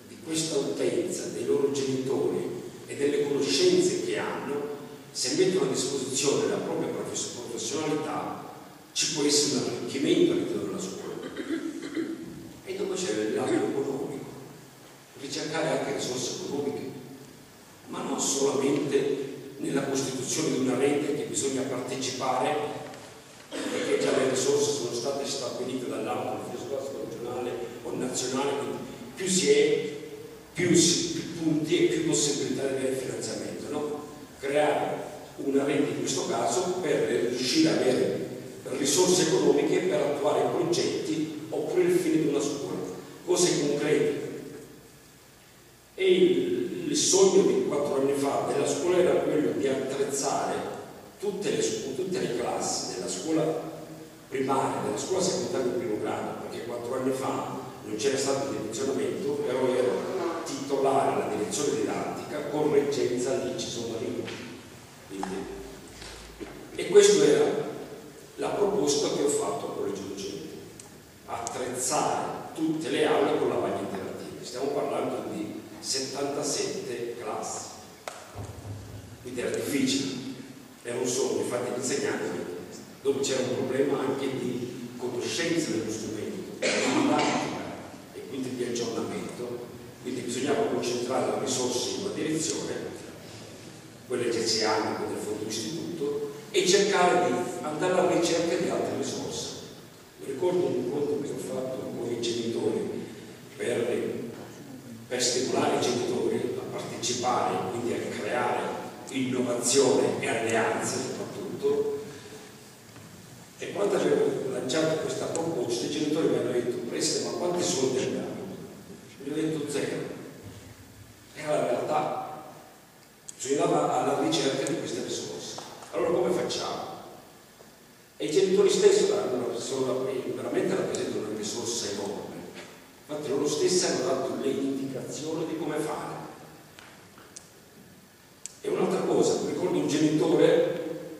di questa utenza, dei loro genitori e delle conoscenze che hanno, se mettono a disposizione la propria professionalità, ci può essere un arricchimento all'interno della scuola. E dopo c'è il lato economico, ricercare anche risorse economiche, ma non solamente nella costituzione di una rete che bisogna partecipare, perché già le risorse sono state stabilite dall'ambito scolastico regionale o nazionale, quindi più si è, più punti e più possibilità di avere finanziamento, no? Creare una rete in questo caso per riuscire ad avere risorse economiche per attuare progetti oppure il fine di una scuola, cose concrete. E il sogno di 4 anni fa della scuola era quello di attrezzare tutte le classi della scuola primaria, della scuola secondaria di primo grado, perché 4 anni fa non c'era stato il direzionamento, però ero titolare alla direzione didattica con reggenza lì, ci sono arrivato. E questa era la proposta che ho fatto al collegio docente: attrezzare tutte le aule con lavaglie interattive. Stiamo parlando di 77 classi, quindi era difficile, era un sogno. Infatti gli insegnanti, dove c'era un problema anche di conoscenza dello strumento, di didattica e quindi di aggiornamento, quindi bisognava concentrare le risorse in una direzione, quelle che si hanno con il fondo istituto, e cercare di andare alla ricerca di altre risorse. Mi ricordo un incontro che ho fatto con i genitori per stimolare i genitori a partecipare, quindi a creare innovazione e alleanze soprattutto. E quando avevo lanciato questa proposta, i genitori mi hanno detto: Preste, ma quanti soldi abbiamo? Gli ho detto 0. Era la realtà. Bisognava alla ricerca di queste risorse. Allora come facciamo? E i genitori stessi veramente rappresentano una risorsa enorme. Infatti loro stessi hanno dato le indicazioni di come fare. E un'altra cosa, ricordo un genitore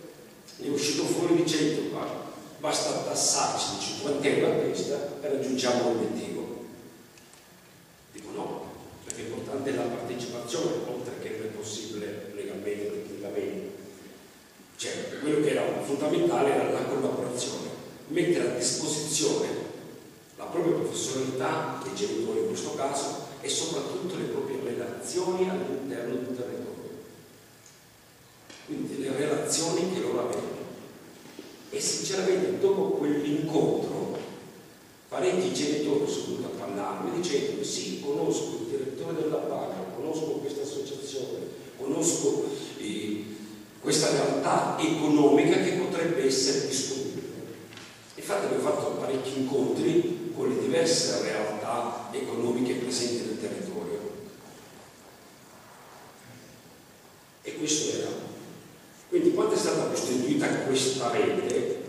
basta tassarci di 50 euro a testa e raggiungiamo l'obiettivo. Dico no, perché l'importante è la partecipazione, oltre che non è possibile legalmente, tecnicamente. Cioè, quello che era fondamentale era la collaborazione, mettere a disposizione la propria professionalità dei genitori in questo caso e soprattutto le proprie relazioni all'interno del territorio. Quindi le relazioni che loro avevano. E sinceramente dopo quell'incontro parecchi genitori sono venuti a parlarmi dicendo sì, conosco il direttore della PAC, conosco questa associazione, conosco questa realtà economica che potrebbe essere disponibile. Infatti abbiamo fatto parecchi incontri con le diverse realtà economiche presenti nel territorio. E questo era. Quindi quando è stata costituita questa rete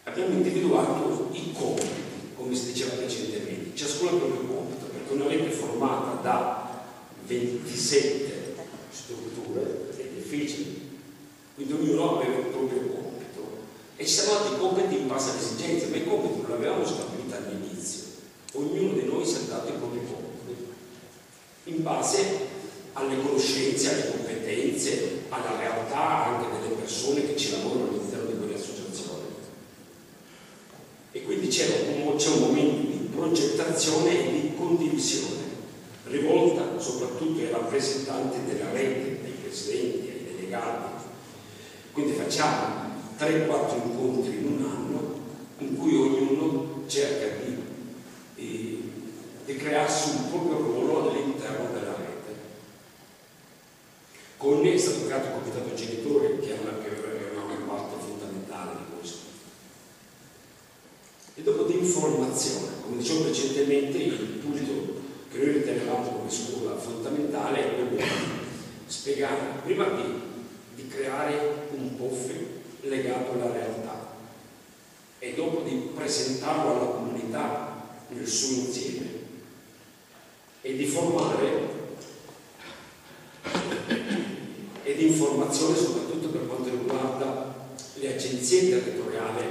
abbiamo individuato i compiti, come si diceva precedentemente, ciascuno ha il proprio compito, perché una rete formata da 27 strutture è difficile, quindi ognuno aveva il proprio compito e ci siamo dati i compiti in base alle esigenze, ma i compiti non li avevamo stabiliti all'inizio, ognuno di noi si è dato i propri compiti in base alle conoscenze, alle competenze, alla realtà anche delle persone che ci lavorano all'interno di quelle associazioni. E quindi c'è un momento di progettazione e di condivisione, rivolta soprattutto ai rappresentanti della rete, ai presidenti, ai delegati. Quindi facciamo 3-4 incontri in un anno in cui ognuno cerca di crearsi un proprio ruolo all'interno della rete. Con me è stato creato il comitato genitore, che è una parte fondamentale di questo. E dopo di informazione, come dicevo precedentemente, il punto che noi ritenevamo come scuola fondamentale è quello di spiegare, prima di creare un POF legato alla realtà e dopo di presentarlo alla comunità nel suo insieme e di formare ed informazione soprattutto per quanto riguarda le agenzie territoriali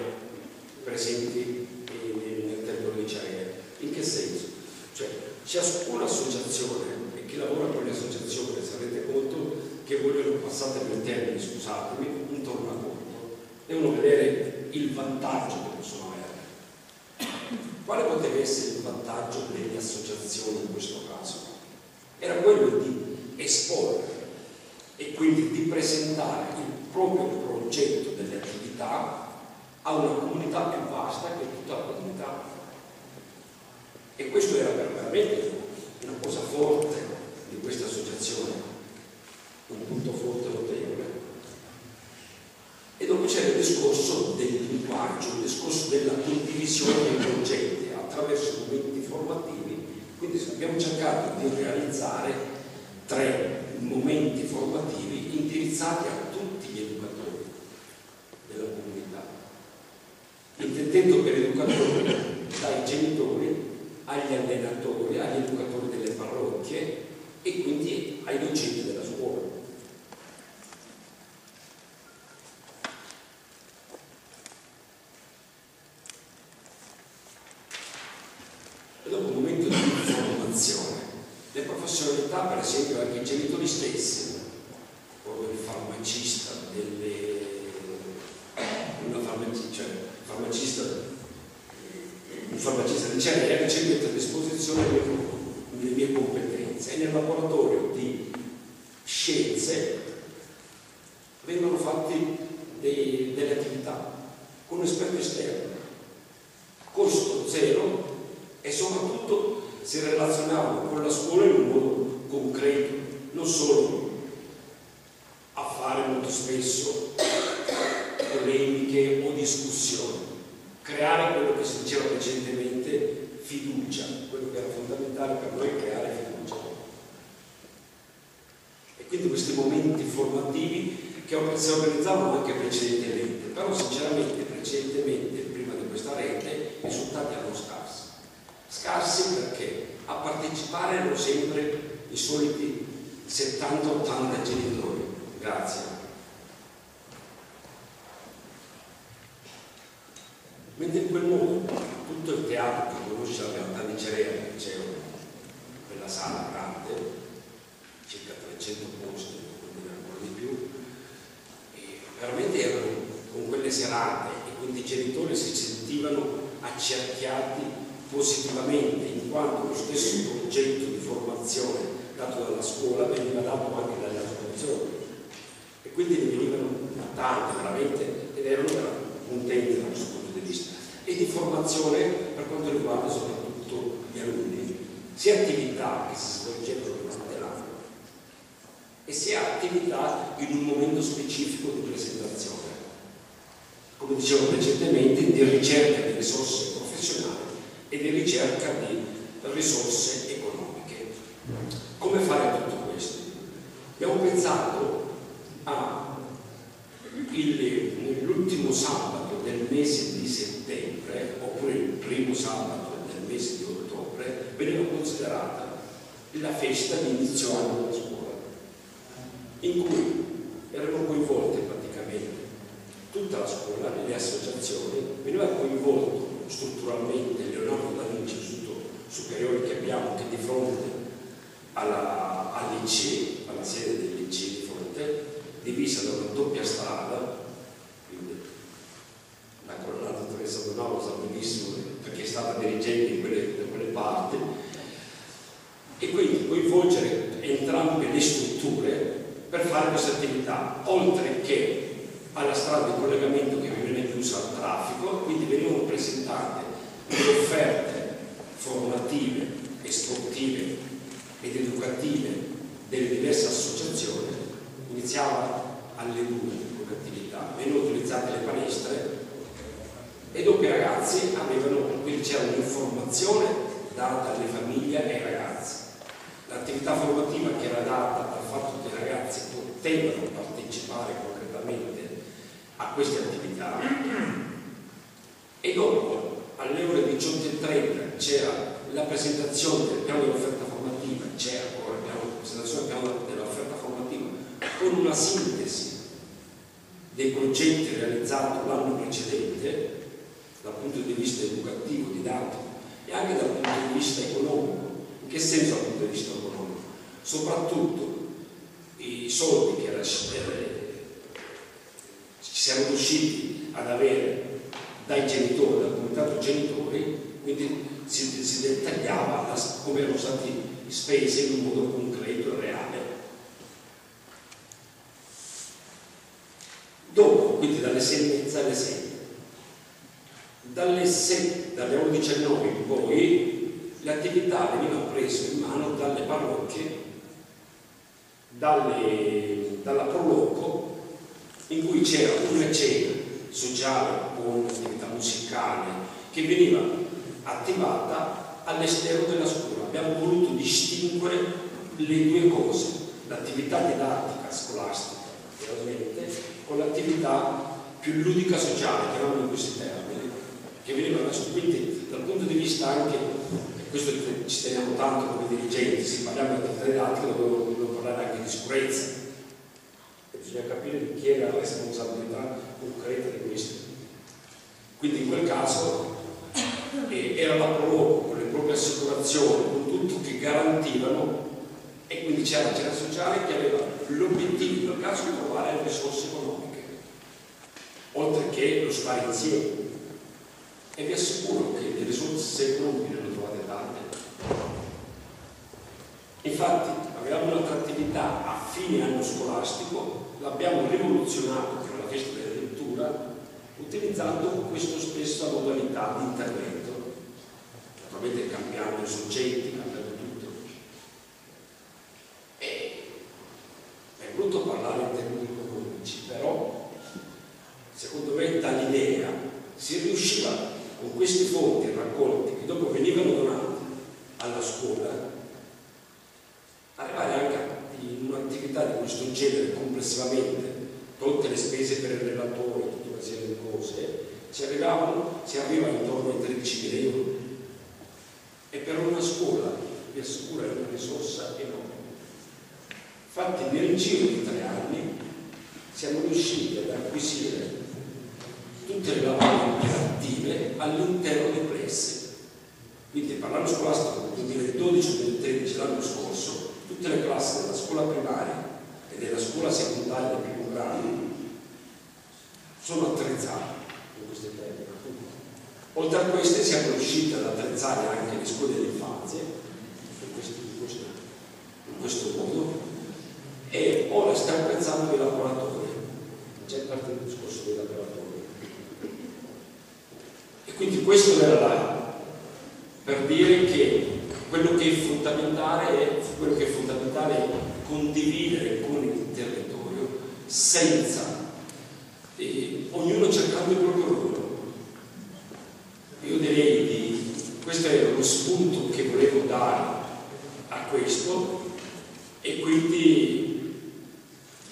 presenti nel territorio di Ciaia. In che senso? Cioè, ciascuna associazione, e chi lavora con le associazioni si rende conto che vogliono, passate per termini, scusatemi, un tornaconto, devono vedere il vantaggio che possono avere. Quale poteva essere il vantaggio delle associazioni in questo caso? Era quello di esporre e quindi di presentare il proprio progetto delle attività a una comunità più vasta che tutta la comunità. E questo era veramente una cosa forte di questa associazione, un punto forte notevole. E dopo c'era il discorso del linguaggio, il discorso della condivisione dei progetti attraverso momenti formativi. Quindi abbiamo cercato di realizzare 3 momenti formativi indirizzati a tutti gli educatori della comunità, intendendo per educatori dai genitori agli allenatori, agli educatori delle parrocchie e quindi ai docenti della scuola. E dopo un momento di informazione, le professionalità, per esempio anche i genitori stessi, come il farmacista un farmacista di Ciaia ci mette a disposizione le mie competenze e nel laboratorio di scienze vengono fatti delle attività con un esperto esterno, costo zero e soprattutto si relazionavano con la scuola in un modo concreto, non solo a fare molto spesso polemiche o discussioni, creare quello che si diceva precedentemente, fiducia, quello che era fondamentale per noi, creare fiducia. E quindi questi momenti formativi che si organizzavano anche precedentemente, però sinceramente precedentemente, prima di questa rete, i risultati erano scarsi. Scarsi perché a partecipare erano sempre i soliti 70-80 genitori. Grazie. in quel modo tutto il teatro che conosce la realtà di Cerera, che c'è quella sala grande, circa 300 posti, ancora di più, e veramente erano con quelle serate, e quindi i genitori si sentivano accerchiati positivamente, in quanto lo stesso progetto di formazione dato dalla scuola veniva dato anche dalle associazioni, e quindi ne venivano tante veramente, ed erano contenti da questo punto di vista, e di formazione per quanto riguarda soprattutto gli alunni, sia attività che si svolgevano durante l'anno e sia attività in un momento specifico di presentazione, come dicevo precedentemente, di ricerca di risorse professionali e di ricerca di risorse economiche. Come fare tutto questo? Abbiamo pensato nell'ultimo sabato del mese di settembre, oppure il primo sabato del mese di ottobre, veniva considerata la festa di inizio anno della scuola, in cui erano coinvolte praticamente tutta la scuola, le associazioni, veniva coinvolto strutturalmente Leonardo da Vinci, l'Istituto Superiore che abbiamo, che di fronte al liceo, alla sede del liceo di fronte, divisa da una doppia strada, quindi la dottoressa Donau lo sa benissimo perché è stata dirigente in quelle parti, e quindi coinvolgere entrambe le strutture per fare questa attività, oltre che alla strada di collegamento che viene chiusa al traffico, quindi venivano presentate le offerte formative e sportive ed educative delle diverse associazioni. Iniziava alle 2 come attività, venivano utilizzate le palestre e dopo i ragazzi quindi c'era un'informazione data alle famiglie e ai ragazzi, l'attività formativa che era data dal fatto che i ragazzi potevano partecipare concretamente a queste attività, e dopo alle ore 18:30 c'era la presentazione del piano dell'offerta formativa, c'era ancora la presentazione del piano dell'offerta formativa con una sintesi dei progetti realizzati l'anno precedente dal punto di vista educativo, didattico e anche dal punto di vista economico. In che senso dal punto di vista economico? Soprattutto i soldi che ci siamo riusciti ad avere dai genitori, dal comitato genitori, quindi si dettagliava come erano stati spesi in un modo concreto e reale. Dopo, quindi dalle 6:30 alle 6, dalle ore 19 in poi l'attività veniva presa in mano dalle parrocchie, dalla Proloco, in cui c'era una cena sociale con attività musicale che veniva attivata all'esterno della scuola. Abbiamo voluto distinguere le due cose, l'attività didattica scolastica chiaramente con l'attività più ludica sociale, chiamiamolo in questi termini, che veniva quindi dal punto di vista anche, e questo ci teniamo tanto come dirigenti, se parliamo di attività didattica dobbiamo parlare anche di sicurezza. Bisogna capire di chi è la responsabilità concreta di questo. Quindi in quel caso era la Proloco con le proprie assicurazioni, con tutto che garantivano, e quindi c'era la cena sociale che aveva l'obiettivo in quel caso di trovare le risorse economiche, oltre che lo stare insieme. E vi assicuro che le risorse economiche le trovate tante. Infatti avevamo un'altra attività a fine anno scolastico, l'abbiamo rivoluzionato con la festa della lettura, utilizzando questa stessa modalità di intervento, naturalmente cambiando i soggetti, cambiando tutto. E è brutto parlare in termini economici, però secondo me dall'idea si riusciva con questi fondi raccolti che dopo venivano donati alla scuola arrivare anche in un'attività di questo genere complessivamente, tolte le spese per il relatore, tutta una serie di cose, si arriva intorno ai 13.000 euro, e per una scuola vi assicuro è una risorsa enorme. Infatti nel giro di 3 anni siamo riusciti ad acquisire tutte le lavagne interattive all'interno dei plessi. Quindi parlando scolastico del 2012 o del 2013 l'anno scorso, tutte le classi della scuola primaria e della scuola secondaria del primo grado sono attrezzate in queste tecniche. Oltre a queste siamo riusciti ad attrezzare anche le scuole dell'infanzia in questo modo, e ora stiamo pensando ai laboratori, c'è parte del discorso dei laboratori, e quindi questo era per dire che quello che è fondamentale è condividere con il territorio senza ognuno cercando il proprio ruolo. Io direi questo è lo spunto che volevo dare a questo, e quindi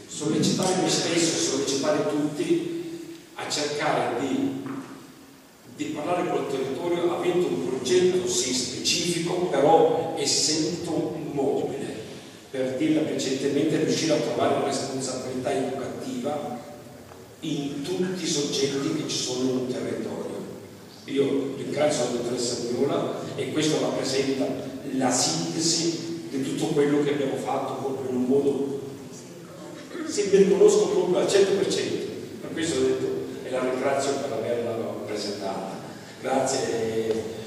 sollecitare me stesso, sollecitare tutti a cercare di parlare col territorio avendo un progetto sì specifico, però essendo mobile, per dirla recentemente, riuscire a trovare una responsabilità educativa in tutti i soggetti che ci sono in un territorio. Io ringrazio la dottoressa Viola, e questo rappresenta la sintesi di tutto quello che abbiamo fatto proprio in un modo, se mi riconosco proprio al 100%, per questo ho detto, e la ringrazio per averla presentata. Grazie.